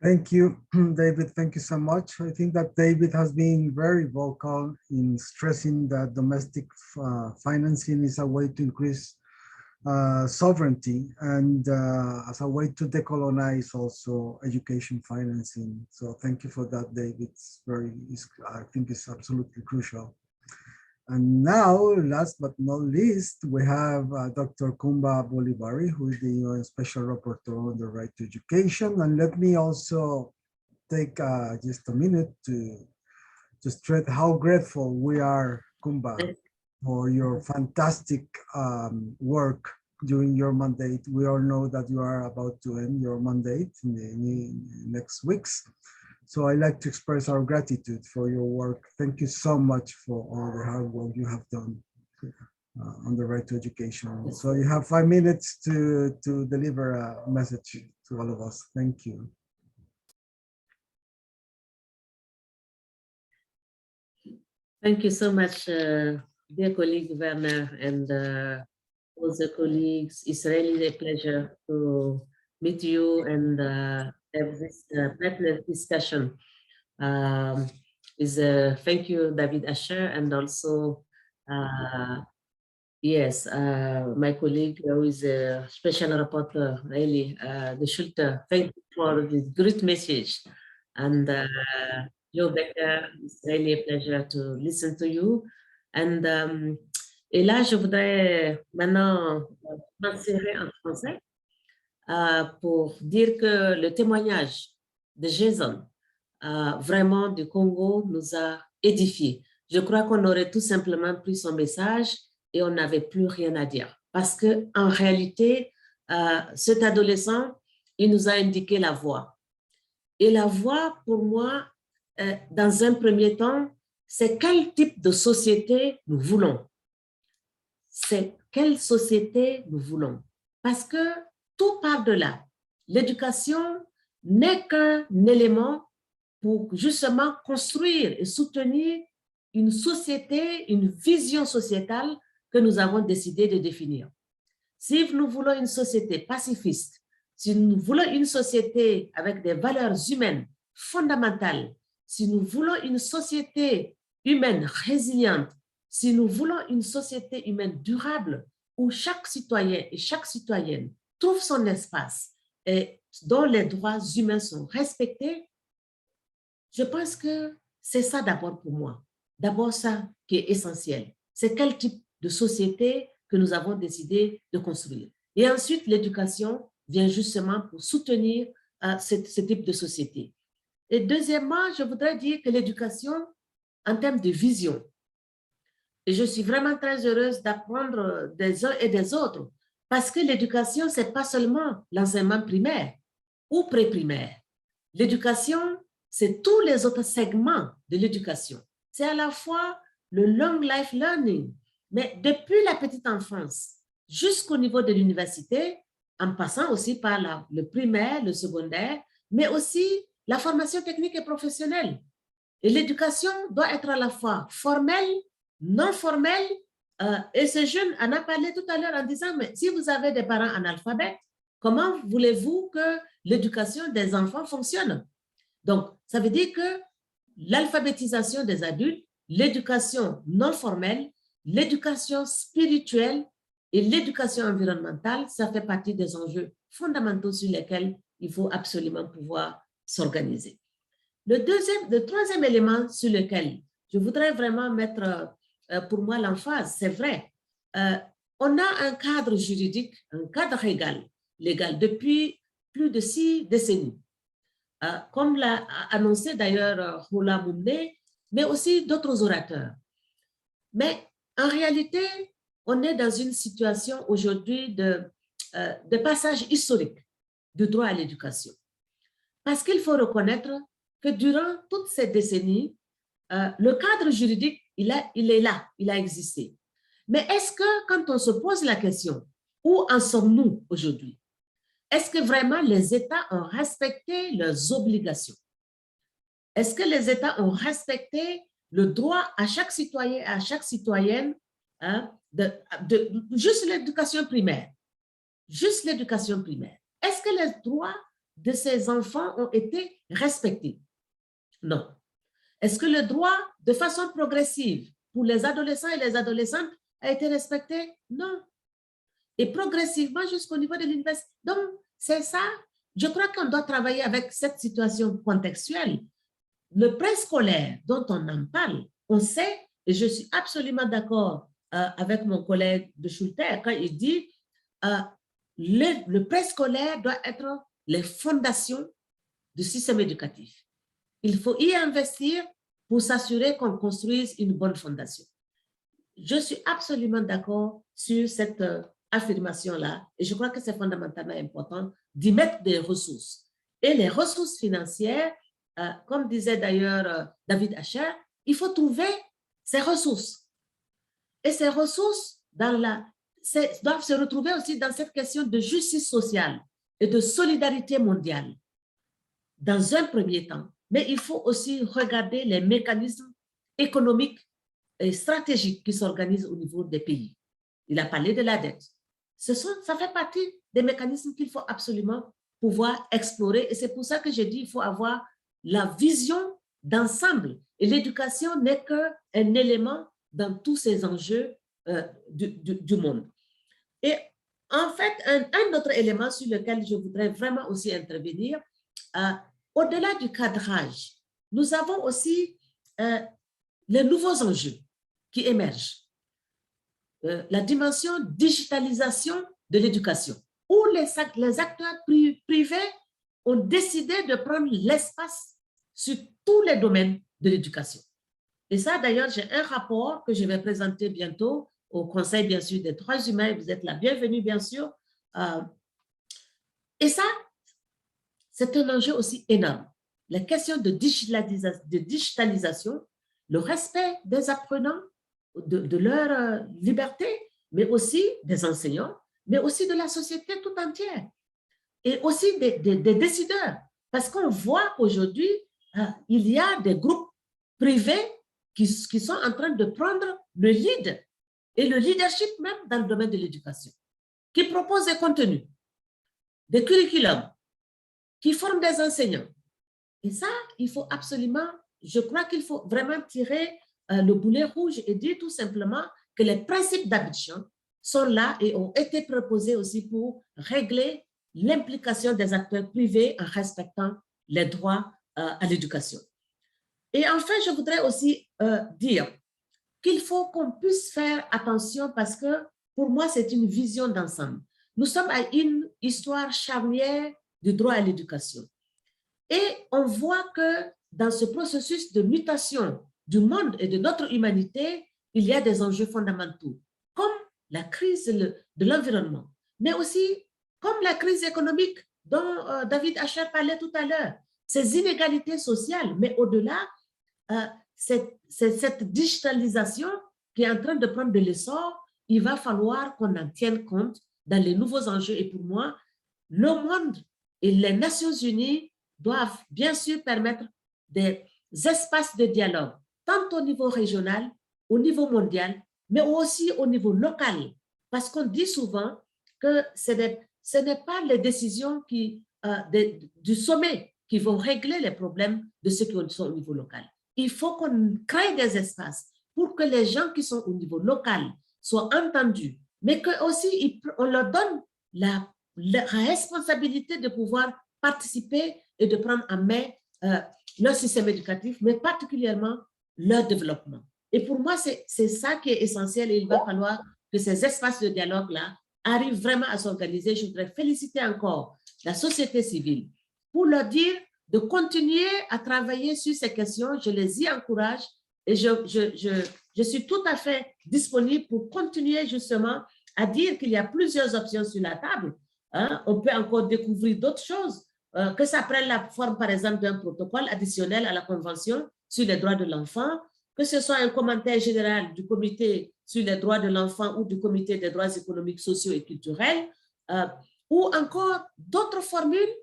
Thank you, David. Thank you so much. I think that David has been very vocal in stressing that domestic financing is a way to increase sovereignty and as a way to decolonize also education financing. So thank you for that, David. I think it's absolutely crucial. And now, last but not least, we have Dr. Kumba Bolivari, who is the UN Special Rapporteur on the right to education. And let me also take just a minute to stress how grateful we are, Kumba, for your fantastic work during your mandate. We all know that you are about to end your mandate in the next weeks. So I'd like to express our gratitude for your work. Thank you so much for all the hard work you have done on the right to education. So you have 5 minutes to deliver a message to all of us. Thank you. Thank you so much, dear colleague Werner and all the colleagues. It's really a pleasure to meet you and have this partner discussion. Thank you, David Asher, and also, yes, my colleague who is a special rapporteur, really, the Schulte. Thank you for this great message. And Joe Becker, it's really a pleasure to listen to you. And et là, je voudrais maintenant m'insérer en français. Pour dire que le témoignage de Jason, vraiment du Congo, nous a édifiés. Je crois qu'on aurait tout simplement pris son message et on n'avait plus rien à dire. Parce qu'en réalité, cet adolescent, il nous a indiqué la voie. Et la voie, pour moi, dans un premier temps, c'est quel type de société nous voulons. C'est quelle société nous voulons. Parce que tout part de là. L'éducation n'est qu'un élément pour justement construire et soutenir une société, une vision sociétale que nous avons décidé de définir. Si nous voulons une société pacifiste, si nous voulons une société avec des valeurs humaines fondamentales, si nous voulons une société humaine résiliente, si nous voulons une société humaine durable où chaque citoyen et chaque citoyenne trouve son espace et dont les droits humains sont respectés, je pense que c'est ça d'abord pour moi. D'abord ça qui est essentiel. C'est quel type de société que nous avons décidé de construire. Et ensuite, l'éducation vient justement pour soutenir ce type de société. Et deuxièmement, je voudrais dire que l'éducation, en termes de vision, et je suis vraiment très heureuse d'apprendre des uns et des autres, parce que l'éducation, ce n'est pas seulement l'enseignement primaire ou pré-primaire. L'éducation, c'est tous les autres segments de l'éducation. C'est à la fois le long life learning, mais depuis la petite enfance jusqu'au niveau de l'université, en passant aussi par le primaire, le secondaire, mais aussi la formation technique et professionnelle. Et l'éducation doit être à la fois formelle, non formelle, et ce jeune en a parlé tout à l'heure en disant, mais si vous avez des parents analphabètes, comment voulez-vous que l'éducation des enfants fonctionne? Donc, ça veut dire que l'alphabétisation des adultes, l'éducation non formelle, l'éducation spirituelle et l'éducation environnementale, ça fait partie des enjeux fondamentaux sur lesquels il faut absolument pouvoir s'organiser. Le troisième élément sur lequel je voudrais vraiment mettre pour moi l'emphase, c'est vrai, on a un cadre juridique, un cadre légal depuis plus de 6 décennies. Comme l'a annoncé d'ailleurs Hula Mumne, mais aussi d'autres orateurs. Mais en réalité, on est dans une situation aujourd'hui de passage historique du droit à l'éducation. Parce qu'il faut reconnaître que durant toutes ces décennies, le cadre juridique, il est là, il a existé. Mais est-ce que quand on se pose la question, où en sommes-nous aujourd'hui? Est-ce que vraiment les États ont respecté leurs obligations? Est-ce que les États ont respecté le droit à chaque citoyen, à chaque citoyenne, hein, juste l'éducation primaire? Juste l'éducation primaire. Est-ce que les droits de ces enfants ont été respectés? Non. Est-ce que le droit de façon progressive pour les adolescents et les adolescentes a été respecté? Non. Et progressivement jusqu'au niveau de l'université. Donc, c'est ça. Je crois qu'on doit travailler avec cette situation contextuelle. Le préscolaire dont on en parle, on sait, et je suis absolument d'accord avec mon collègue de Schulter quand il dit le préscolaire doit être les fondations du système éducatif. Il faut y investir pour s'assurer qu'on construise une bonne fondation. Je suis absolument d'accord sur cette affirmation-là et je crois que c'est fondamentalement important d'y mettre des ressources. Et les ressources financières, comme disait d'ailleurs David Asher, il faut trouver ces ressources. Et ces ressources doivent se retrouver aussi dans cette question de justice sociale et de solidarité mondiale, dans un premier temps. Mais il faut aussi regarder les mécanismes économiques et stratégiques qui s'organisent au niveau des pays. Il a parlé de la dette. Ça fait partie des mécanismes qu'il faut absolument pouvoir explorer. Et c'est pour ça que j'ai dit qu'il faut avoir la vision d'ensemble. Et l'éducation n'est qu'un élément dans tous ces enjeux du monde. Et en fait, un autre élément sur lequel je voudrais vraiment aussi intervenir, au-delà du cadrage, nous avons aussi les nouveaux enjeux qui émergent. La dimension digitalisation de l'éducation, où les acteurs privés ont décidé de prendre l'espace sur tous les domaines de l'éducation. Et ça, d'ailleurs, j'ai un rapport que je vais présenter bientôt au Conseil, bien sûr, des droits humains. Vous êtes la bienvenue, bien sûr. Et ça, c'est un enjeu aussi énorme. La question de digitalisation, le respect des apprenants, de leur liberté, mais aussi des enseignants, mais aussi de la société tout entière. Et aussi des décideurs. Parce qu'on voit qu'aujourd'hui, il y a des groupes privés qui sont en train de prendre le lead et le leadership même dans le domaine de l'éducation, qui proposent des contenus, des curriculums, qui forment des enseignants. Et ça, il faut absolument, je crois qu'il faut vraiment tirer le boulet rouge et dire tout simplement que les principes d'Abidjan sont là et ont été proposés aussi pour régler l'implication des acteurs privés en respectant les droits à l'éducation. Et enfin, je voudrais aussi dire qu'il faut qu'on puisse faire attention parce que pour moi, c'est une vision d'ensemble. Nous sommes à une histoire charnière du droit à l'éducation. Et on voit que dans ce processus de mutation du monde et de notre humanité, il y a des enjeux fondamentaux, comme la crise de l'environnement, mais aussi comme la crise économique dont David Asher parlait tout à l'heure, ces inégalités sociales, mais au-delà, cette digitalisation qui est en train de prendre de l'essor, il va falloir qu'on en tienne compte dans les nouveaux enjeux. Et pour moi, le monde et les Nations Unies doivent bien sûr permettre des espaces de dialogue, tant au niveau régional, au niveau mondial, mais aussi au niveau local. Parce qu'on dit souvent que ce n'est pas les décisions du sommet qui vont régler les problèmes de ceux qui sont au niveau local. Il faut qu'on crée des espaces pour que les gens qui sont au niveau local soient entendus, mais que aussi on leur donne la responsabilité de pouvoir participer et de prendre en main leur système éducatif, mais particulièrement leur développement. Et pour moi, c'est ça qui est essentiel et il va falloir que ces espaces de dialogue-là arrivent vraiment à s'organiser. Je voudrais féliciter encore la société civile pour leur dire de continuer à travailler sur ces questions. Je les y encourage Et je suis tout à fait disponible pour continuer justement à dire qu'il y a plusieurs options sur la table. Hein. On peut encore découvrir d'autres choses, que ça prenne la forme, par exemple, d'un protocole additionnel à la Convention sur les droits de l'enfant, que ce soit un commentaire général du comité sur les droits de l'enfant ou du comité des droits économiques, sociaux et culturels, ou encore d'autres formules.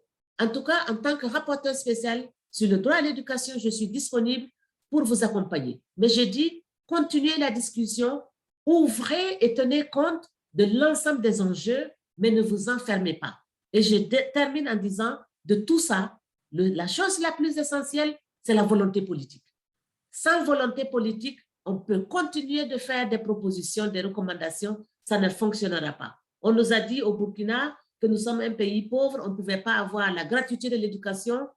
En tout cas, en tant que rapporteur spécial sur le droit à l'éducation, je suis disponible pour vous accompagner. Mais j'ai dit, continuez la discussion, ouvrez et tenez compte de l'ensemble des enjeux, mais ne vous enfermez pas. Et je termine en disant, de tout ça, la chose la plus essentielle, c'est la volonté politique. Sans volonté politique, on peut continuer de faire des propositions, des recommandations, ça ne fonctionnera pas. On nous a dit au Burkina que nous sommes un pays pauvre, on ne pouvait pas avoir la gratuité de l'éducation.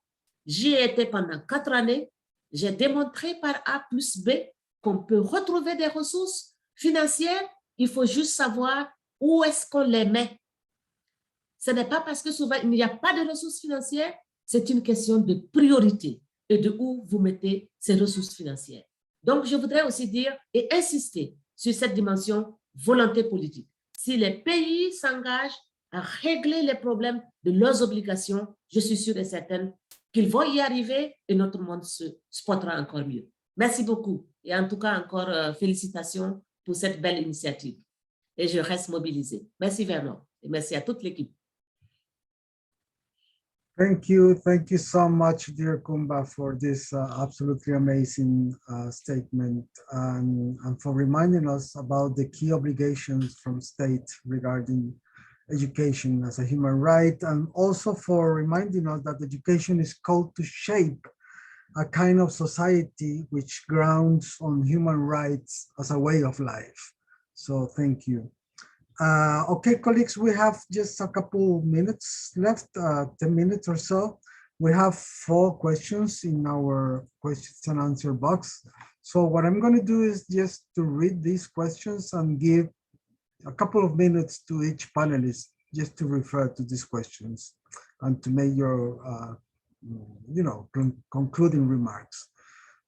J'y ai été pendant 4 années. J'ai démontré par A plus B qu'on peut retrouver des ressources financières. Il faut juste savoir où est-ce qu'on les met. Ce n'est pas parce que souvent il n'y a pas de ressources financières, c'est une question de priorité et de où vous mettez ces ressources financières. Donc, je voudrais aussi dire et insister sur cette dimension volonté politique. Si les pays s'engagent à régler les problèmes de leurs obligations, je suis sûre et certaine qu'ils vont y arriver et notre monde se portera encore mieux. Merci beaucoup. Et en tout cas, encore félicitations pour cette belle initiative. Et je reste mobilisée. Merci Vernon et merci à toute l'équipe. Thank you so much, dear Kumba, for this absolutely amazing statement and for reminding us about the key obligations from state regarding education as a human right, and also for reminding us that education is called to shape a kind of society which grounds on human rights as a way of life. So thank you. Okay, colleagues, we have just a couple minutes left, 10 minutes or so. We have 4 questions in our questions and answer box. So what I'm going to do is just to read these questions and give a couple of minutes to each panelist just to refer to these questions and to make your, concluding remarks.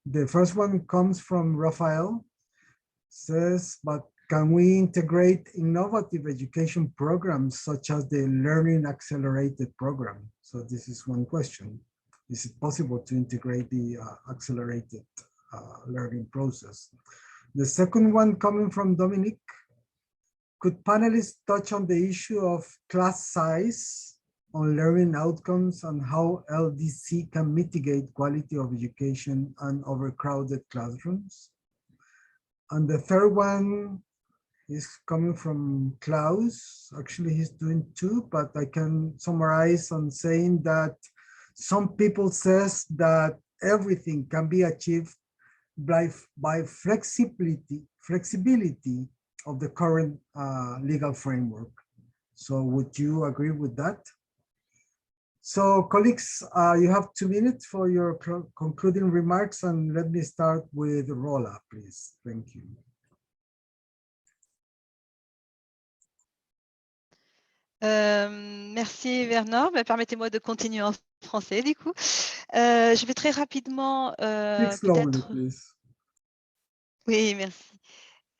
The first one comes from Rafael, says, but can we integrate innovative education programs such as the Learning Accelerated program? So this is one question. Is it possible to integrate the accelerated learning process? The second one coming from Dominic, could panelists touch on the issue of class size on learning outcomes and how LDC can mitigate quality of education and overcrowded classrooms? And the third one is coming from Klaus. Actually, he's doing 2, but I can summarize on saying that some people says that everything can be achieved by flexibility of the current legal framework. So would you agree with that? So colleagues, you have 2 minutes for your concluding remarks, and let me start with Rola, please. Thank you. Merci Bernard. Permettez-moi de continuer en français du coup. Je vais très rapidement peut-être. Oui, merci.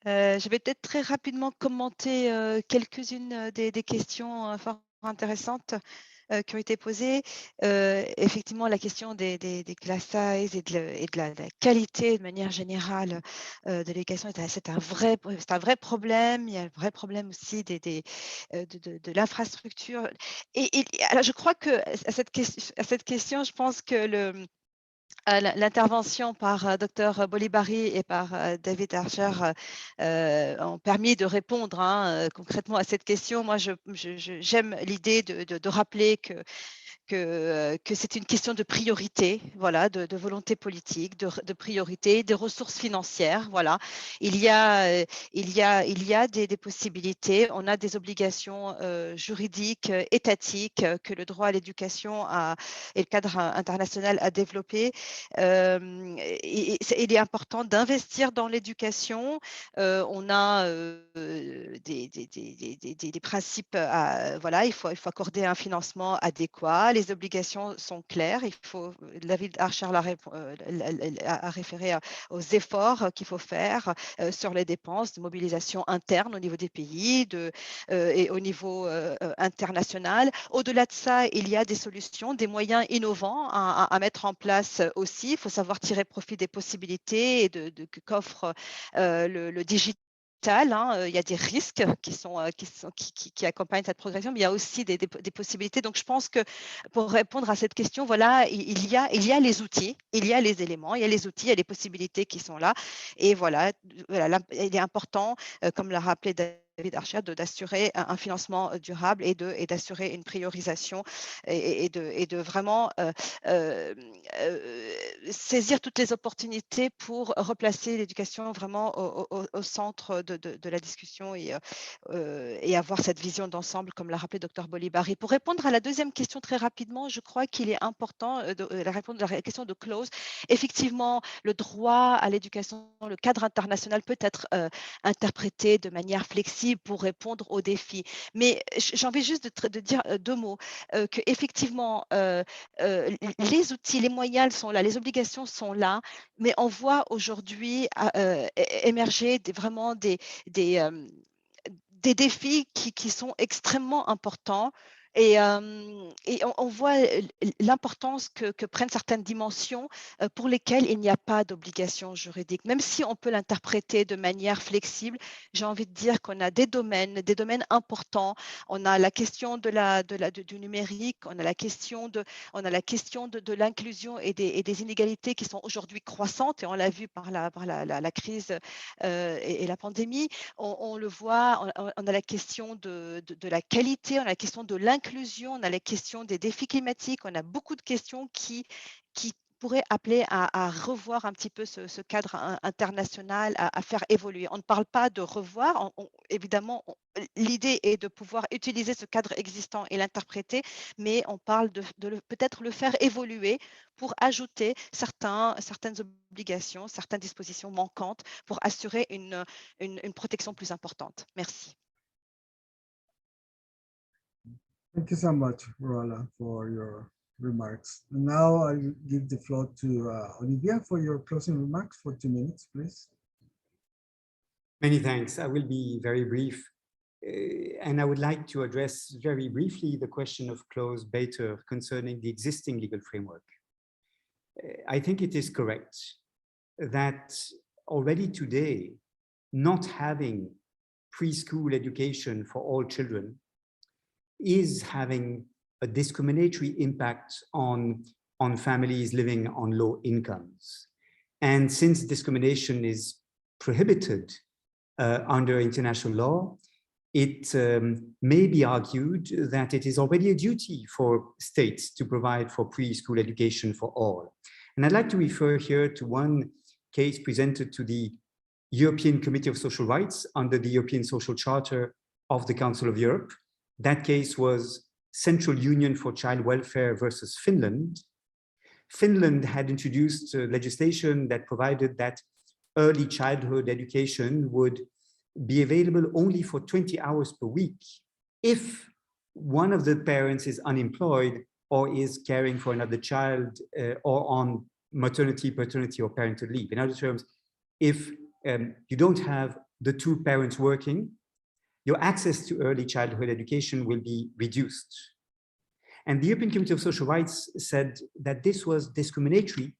Je vais peut-être très rapidement commenter quelques-unes des questions fort intéressantes qui ont été posées. Effectivement, la question des class size et de la qualité de manière générale de l'éducation, c'est un vrai problème. Il y a un vrai problème aussi de l'infrastructure. Et alors, je crois que à cette question, je pense que l'intervention par Dr Bolivari et par David Archer ont permis de répondre concrètement à cette question. Moi, j'aime l'idée de rappeler que c'est une question de priorité, voilà, de volonté politique, de priorité, de ressources financières, voilà. Il y a des possibilités, on a des obligations juridiques, étatiques que le droit à l'éducation et le cadre international a développé. Il est important d'investir dans l'éducation. On a des principes, voilà, il faut accorder un financement adéquat. les obligations sont claires. Il faut, David Archer a référé aux efforts qu'il faut faire sur les dépenses de mobilisation interne au niveau des pays et au niveau international. Au-delà de ça, il y a des solutions, des moyens innovants à mettre en place aussi. Il faut savoir tirer profit des possibilités et qu'offre le digital. Il y a des risques qui accompagnent cette progression, mais il y a aussi des possibilités. Donc, je pense que pour répondre à cette question, voilà, il y a les outils, il y a les éléments, il y a les outils, il y a les possibilités qui sont là. Et voilà il est important, comme l'a rappelé David Archer, d'assurer un financement durable et d'assurer une priorisation et de vraiment saisir toutes les opportunités pour replacer l'éducation vraiment au centre de la discussion et avoir cette vision d'ensemble, comme l'a rappelé Dr Bolivari. Pour répondre à la deuxième question très rapidement, je crois qu'il est important de répondre à la question de Clause. Effectivement, le droit à l'éducation, le cadre international peut être interprété de manière flexible pour répondre aux défis. Mais j'ai envie juste de dire deux mots, qu'effectivement, les outils, les moyens sont là, les obligations sont là, mais on voit aujourd'hui émerger vraiment des défis qui sont extrêmement importants. Et on voit l'importance que prennent certaines dimensions pour lesquelles il n'y a pas d'obligation juridique. Même si on peut l'interpréter de manière flexible, j'ai envie de dire qu'on a des domaines importants. On a la question du numérique, on a la question de l'inclusion et des inégalités qui sont aujourd'hui croissantes, et on l'a vu par la crise et la pandémie. On le voit, on a la question de la qualité, on a la question de l'inclusion, on a la question des défis climatiques, on a beaucoup de questions qui pourraient appeler à revoir un petit peu ce cadre international, à faire évoluer. On ne parle pas de revoir, évidemment, l'idée est de pouvoir utiliser ce cadre existant et l'interpréter, mais on parle de peut-être le faire évoluer pour ajouter certaines obligations, certaines dispositions manquantes pour assurer une protection plus importante. Merci. Thank you so much, Rola, for your remarks. And now I'll give the floor to Olivia for your closing remarks for 2 minutes, please. Many thanks. I will be very brief. And I would like to address very briefly the question of Clause Bater concerning the existing legal framework. I think it is correct that already today, not having preschool education for all children is having a discriminatory impact on families living on low incomes. And since discrimination is prohibited under international law, it may be argued that it is already a duty for states to provide for preschool education for all. And I'd like to refer here to one case presented to the European Committee of Social Rights under the European Social Charter of the Council of Europe. That case was Central Union for Child Welfare versus Finland. Finland had introduced legislation that provided that early childhood education would be available only for 20 hours per week if one of the parents is unemployed or is caring for another child or on maternity, paternity, or parental leave. In other terms, if you don't have the two parents working, your access to early childhood education will be reduced. And the European Committee of Social Rights said that this was discriminatory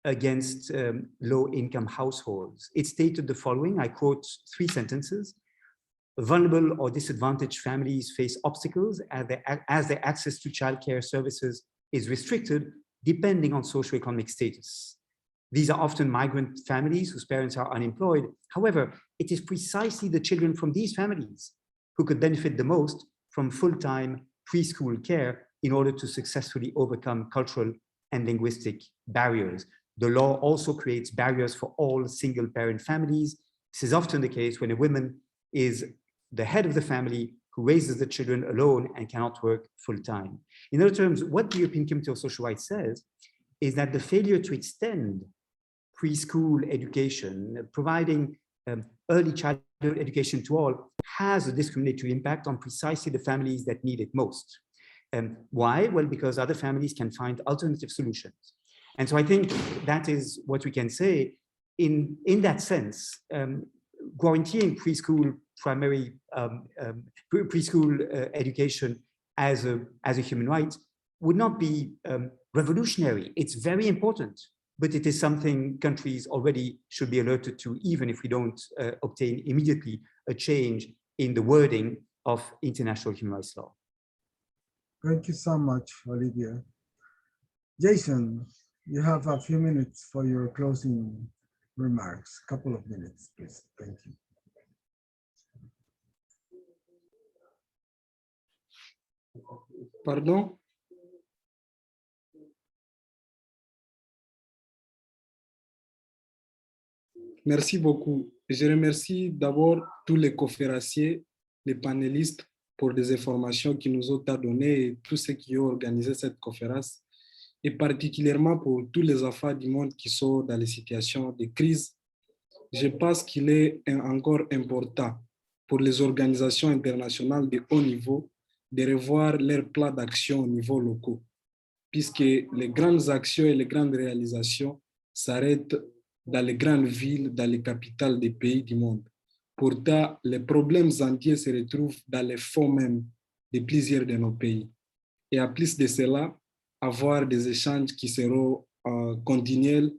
against low-income households. It stated the following, I quote 3 sentences: vulnerable or disadvantaged families face obstacles as their access to childcare services is restricted depending on socioeconomic status. These are often migrant families whose parents are unemployed. However, it is precisely the children from these families who could benefit the most from full-time preschool care in order to successfully overcome cultural and linguistic barriers. The law also creates barriers for all single-parent families. This is often the case when a woman is the head of the family who raises the children alone and cannot work full-time. In other terms, what the European Committee of Social Rights says is that the failure to extend preschool education, providing early childhood education to all, has a discriminatory impact on precisely the families that need it most. Why? Well, because other families can find alternative solutions. And so I think that is what we can say in that sense. Guaranteeing preschool education as a human right would not be revolutionary. It's very important, but it is something countries already should be alerted to, even if we don't obtain immediately a change in the wording of international human rights law. Thank you so much, Olivia. Jason, you have a few minutes for your closing remarks. Couple of minutes, please. Thank you. Pardon? Merci beaucoup. Je remercie d'abord tous les conférenciers, les panélistes pour des informations qu'ils nous ont données et tous ceux qui ont organisé cette conférence, et particulièrement pour tous les enfants du monde qui sont dans les situations de crise. Je pense qu'il est encore important pour les organisations internationales de haut niveau de revoir leurs plans d'action au niveau local, puisque les grandes actions et les grandes réalisations s'arrêtent dans les grandes villes, dans les capitales des pays du monde. Pourtant, les problèmes entiers se retrouvent dans les fonds même de plusieurs de nos pays. Et à plus de cela, avoir des échanges qui seront continuels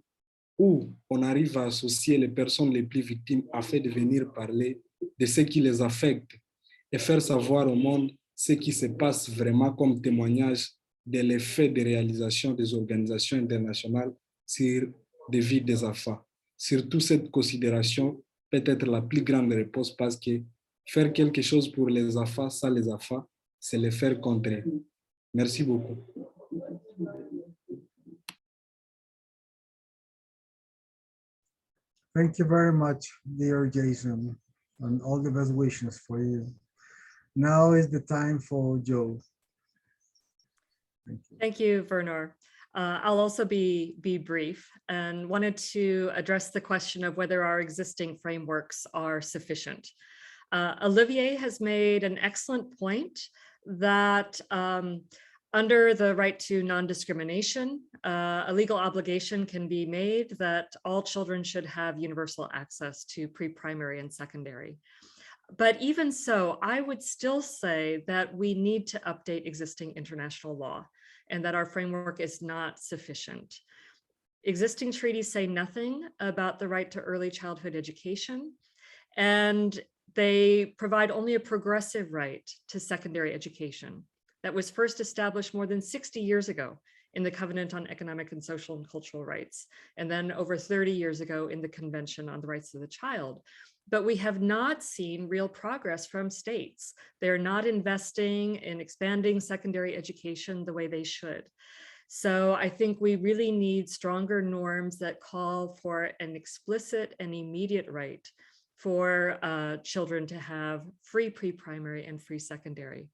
où on arrive à associer les personnes les plus victimes afin de venir parler de ce qui les affecte et faire savoir au monde ce qui se passe vraiment comme témoignage de l'effet de réalisation des organisations internationales sur des vies des enfants. Surtout cette considération peut être la plus grande réponse parce que faire quelque chose pour les enfants sans les enfants, c'est les faire contre eux. Merci beaucoup. Thank you very much, dear Jason, and all the best wishes for you. Now is the time for Joe. Thank you. Thank you, Werner. I'll also be brief and wanted to address the question of whether our existing frameworks are sufficient. Olivier has made an excellent point that under the right to non-discrimination, a legal obligation can be made that all children should have universal access to pre-primary and secondary. But even so, I would still say that we need to update existing international law and that our framework is not sufficient. Existing treaties say nothing about the right to early childhood education, and they provide only a progressive right to secondary education that was first established more than 60 years ago in the Covenant on Economic and Social and Cultural Rights, and then over 30 years ago in the Convention on the Rights of the Child. But we have not seen real progress from states. They're not investing in expanding secondary education the way they should. So I think we really need stronger norms that call for an explicit and immediate right for children to have free pre-primary and free secondary.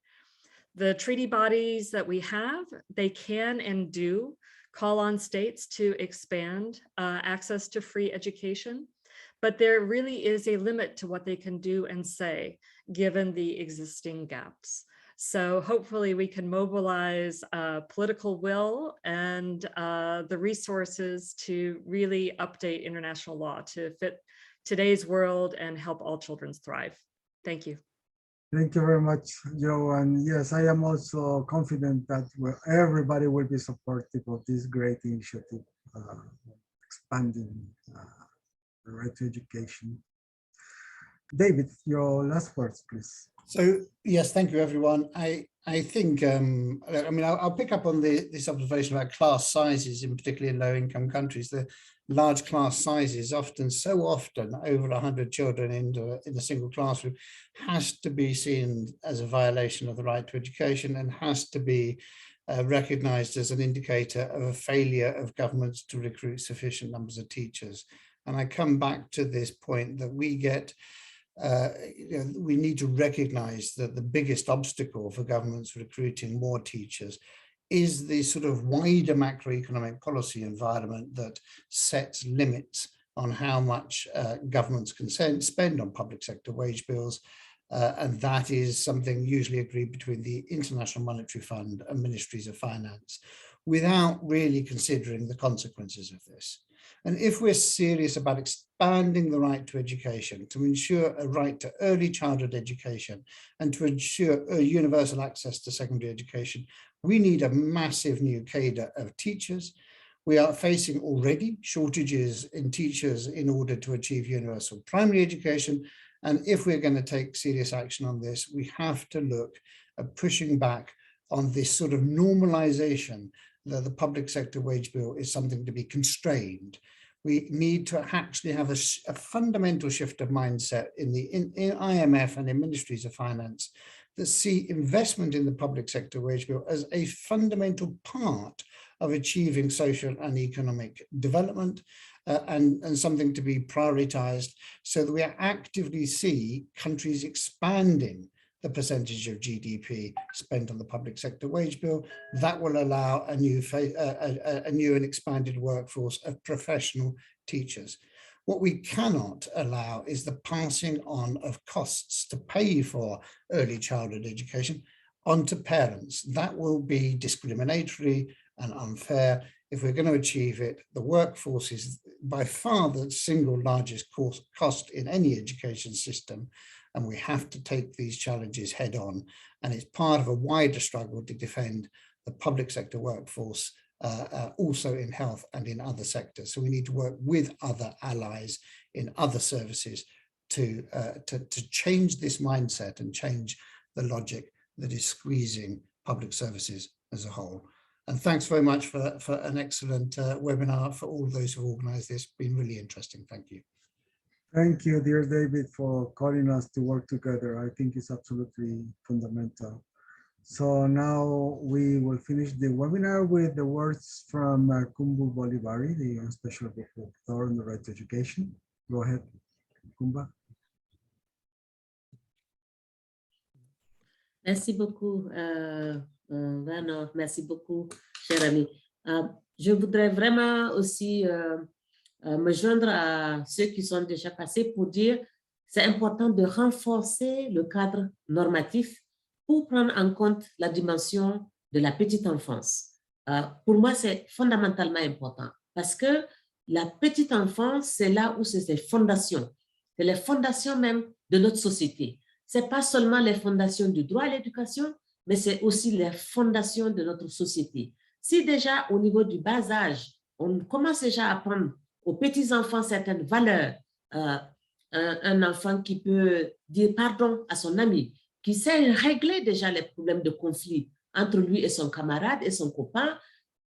The treaty bodies that we have, they can and do call on states to expand access to free education, but there really is a limit to what they can do and say, given the existing gaps. So hopefully we can mobilize political will and the resources to really update international law to fit today's world and help all children thrive. Thank you. Thank you very much, Joe. And yes, I am also confident that everybody will be supportive of this great initiative, expanding the right to education. David, your last words, please. So yes, thank you, everyone. I think, I mean, I'll pick up on this observation about class sizes, in particular in low-income countries. The large class sizes, so often over 100 children in a single classroom, has to be seen as a violation of the right to education and has to be recognized as an indicator of a failure of governments to recruit sufficient numbers of teachers. And I come back to this point that we get we need to recognize that the biggest obstacle for governments recruiting more teachers is the sort of wider macroeconomic policy environment that sets limits on how much governments can spend on public sector wage bills, And that is something usually agreed between the International Monetary Fund and Ministries of Finance, without really considering the consequences of this. And if we're serious about expanding the right to education, to ensure a right to early childhood education, and to ensure a universal access to secondary education, we need a massive new cadre of teachers. We are facing already shortages in teachers in order to achieve universal primary education. And if we're going to take serious action on this, we have to look at pushing back on this sort of normalization that the public sector wage bill is something to be constrained. We need to actually have a fundamental shift of mindset in IMF and in ministries of finance that see investment in the public sector wage bill as a fundamental part of achieving social and economic development, and something to be prioritized, so that we actively see countries expanding the percentage of GDP spent on the public sector wage bill. That will allow a new and expanded workforce of professional teachers. What we cannot allow is the passing on of costs to pay for early childhood education onto parents. That will be discriminatory and unfair. If we're going to achieve it, the workforce is by far the single largest cost in any education system. And we have to take these challenges head on. And it's part of a wider struggle to defend the public sector workforce, also in health and in other sectors. So we need to work with other allies in other services to change this mindset and change the logic that is squeezing public services as a whole. And thanks very much for an excellent webinar for all those who organized this. It's been really interesting. Thank you. Thank you, dear David, for calling us to work together. I think it's absolutely fundamental. So now we will finish the webinar with the words from Kumba Bolivari, the Special Rapporteur on the Right to Education. Go ahead, Kumba. Merci beaucoup, Werner. Merci beaucoup, cher ami. Je voudrais vraiment aussi me joindre à ceux qui sont déjà passés pour dire que c'est important de renforcer le cadre normatif pour prendre en compte la dimension de la petite enfance. Pour moi, c'est fondamentalement important parce que la petite enfance, c'est là où c'est les fondations. C'est les fondations même de notre société. Ce n'est pas seulement les fondations du droit à l'éducation, mais c'est aussi les fondations de notre société. Si déjà au niveau du bas âge, on commence déjà à apprendre aux petits-enfants certaines valeurs, un enfant qui peut dire pardon à son ami, qui sait régler déjà les problèmes de conflit entre lui et son camarade et son copain,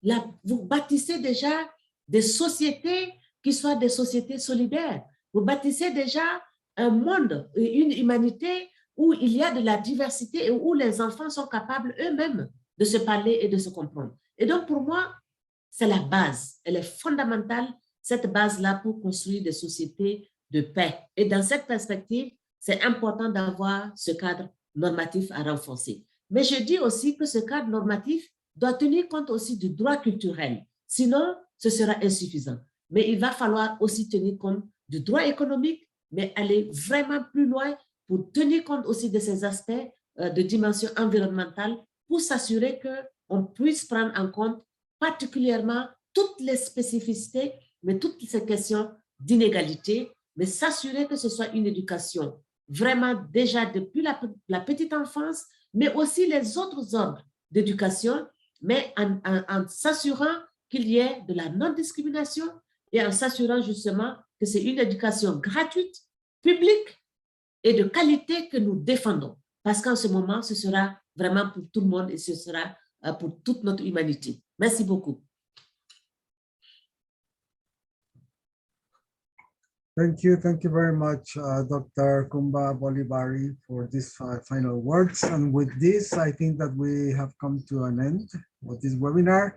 là, vous bâtissez déjà des sociétés qui soient des sociétés solidaires. Vous bâtissez déjà un monde, une humanité où il y a de la diversité et où les enfants sont capables eux-mêmes de se parler et de se comprendre. Et donc, pour moi, c'est la base. Elle est fondamentale, cette base-là, pour construire des sociétés de paix. Et dans cette perspective, c'est important d'avoir ce cadre normatif à renforcer. Mais je dis aussi que ce cadre normatif doit tenir compte aussi du droit culturel. Sinon, ce sera insuffisant. Mais il va falloir aussi tenir compte du droit économique, mais aller vraiment plus loin pour tenir compte aussi de ces aspects de dimension environnementale pour s'assurer qu'on puisse prendre en compte particulièrement toutes les spécificités, mais toutes ces questions d'inégalité, mais s'assurer que ce soit une éducation vraiment déjà depuis la petite enfance, mais aussi les autres ordres d'éducation, mais en s'assurant qu'il y ait de la non-discrimination et en s'assurant justement que c'est une éducation gratuite, publique et de qualité que nous défendons. Parce qu'en ce moment, ce sera vraiment pour tout le monde et ce sera pour toute notre humanité. Merci beaucoup. Thank you very much, Dr. Kumba Bolivari, for these final words. And with this, I think that we have come to an end of this webinar.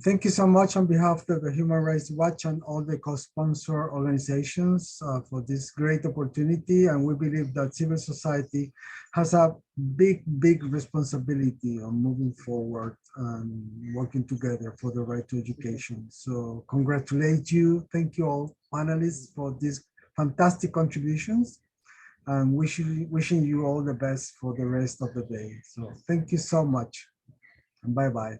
Thank you so much on behalf of the Human Rights Watch and all the co-sponsor organizations for this great opportunity. And we believe that civil society has a big responsibility on moving forward and working together for the right to education. So congratulate you. Thank you all panelists for these fantastic contributions. and wishing you all the best for the rest of the day. So thank you so much, and bye-bye.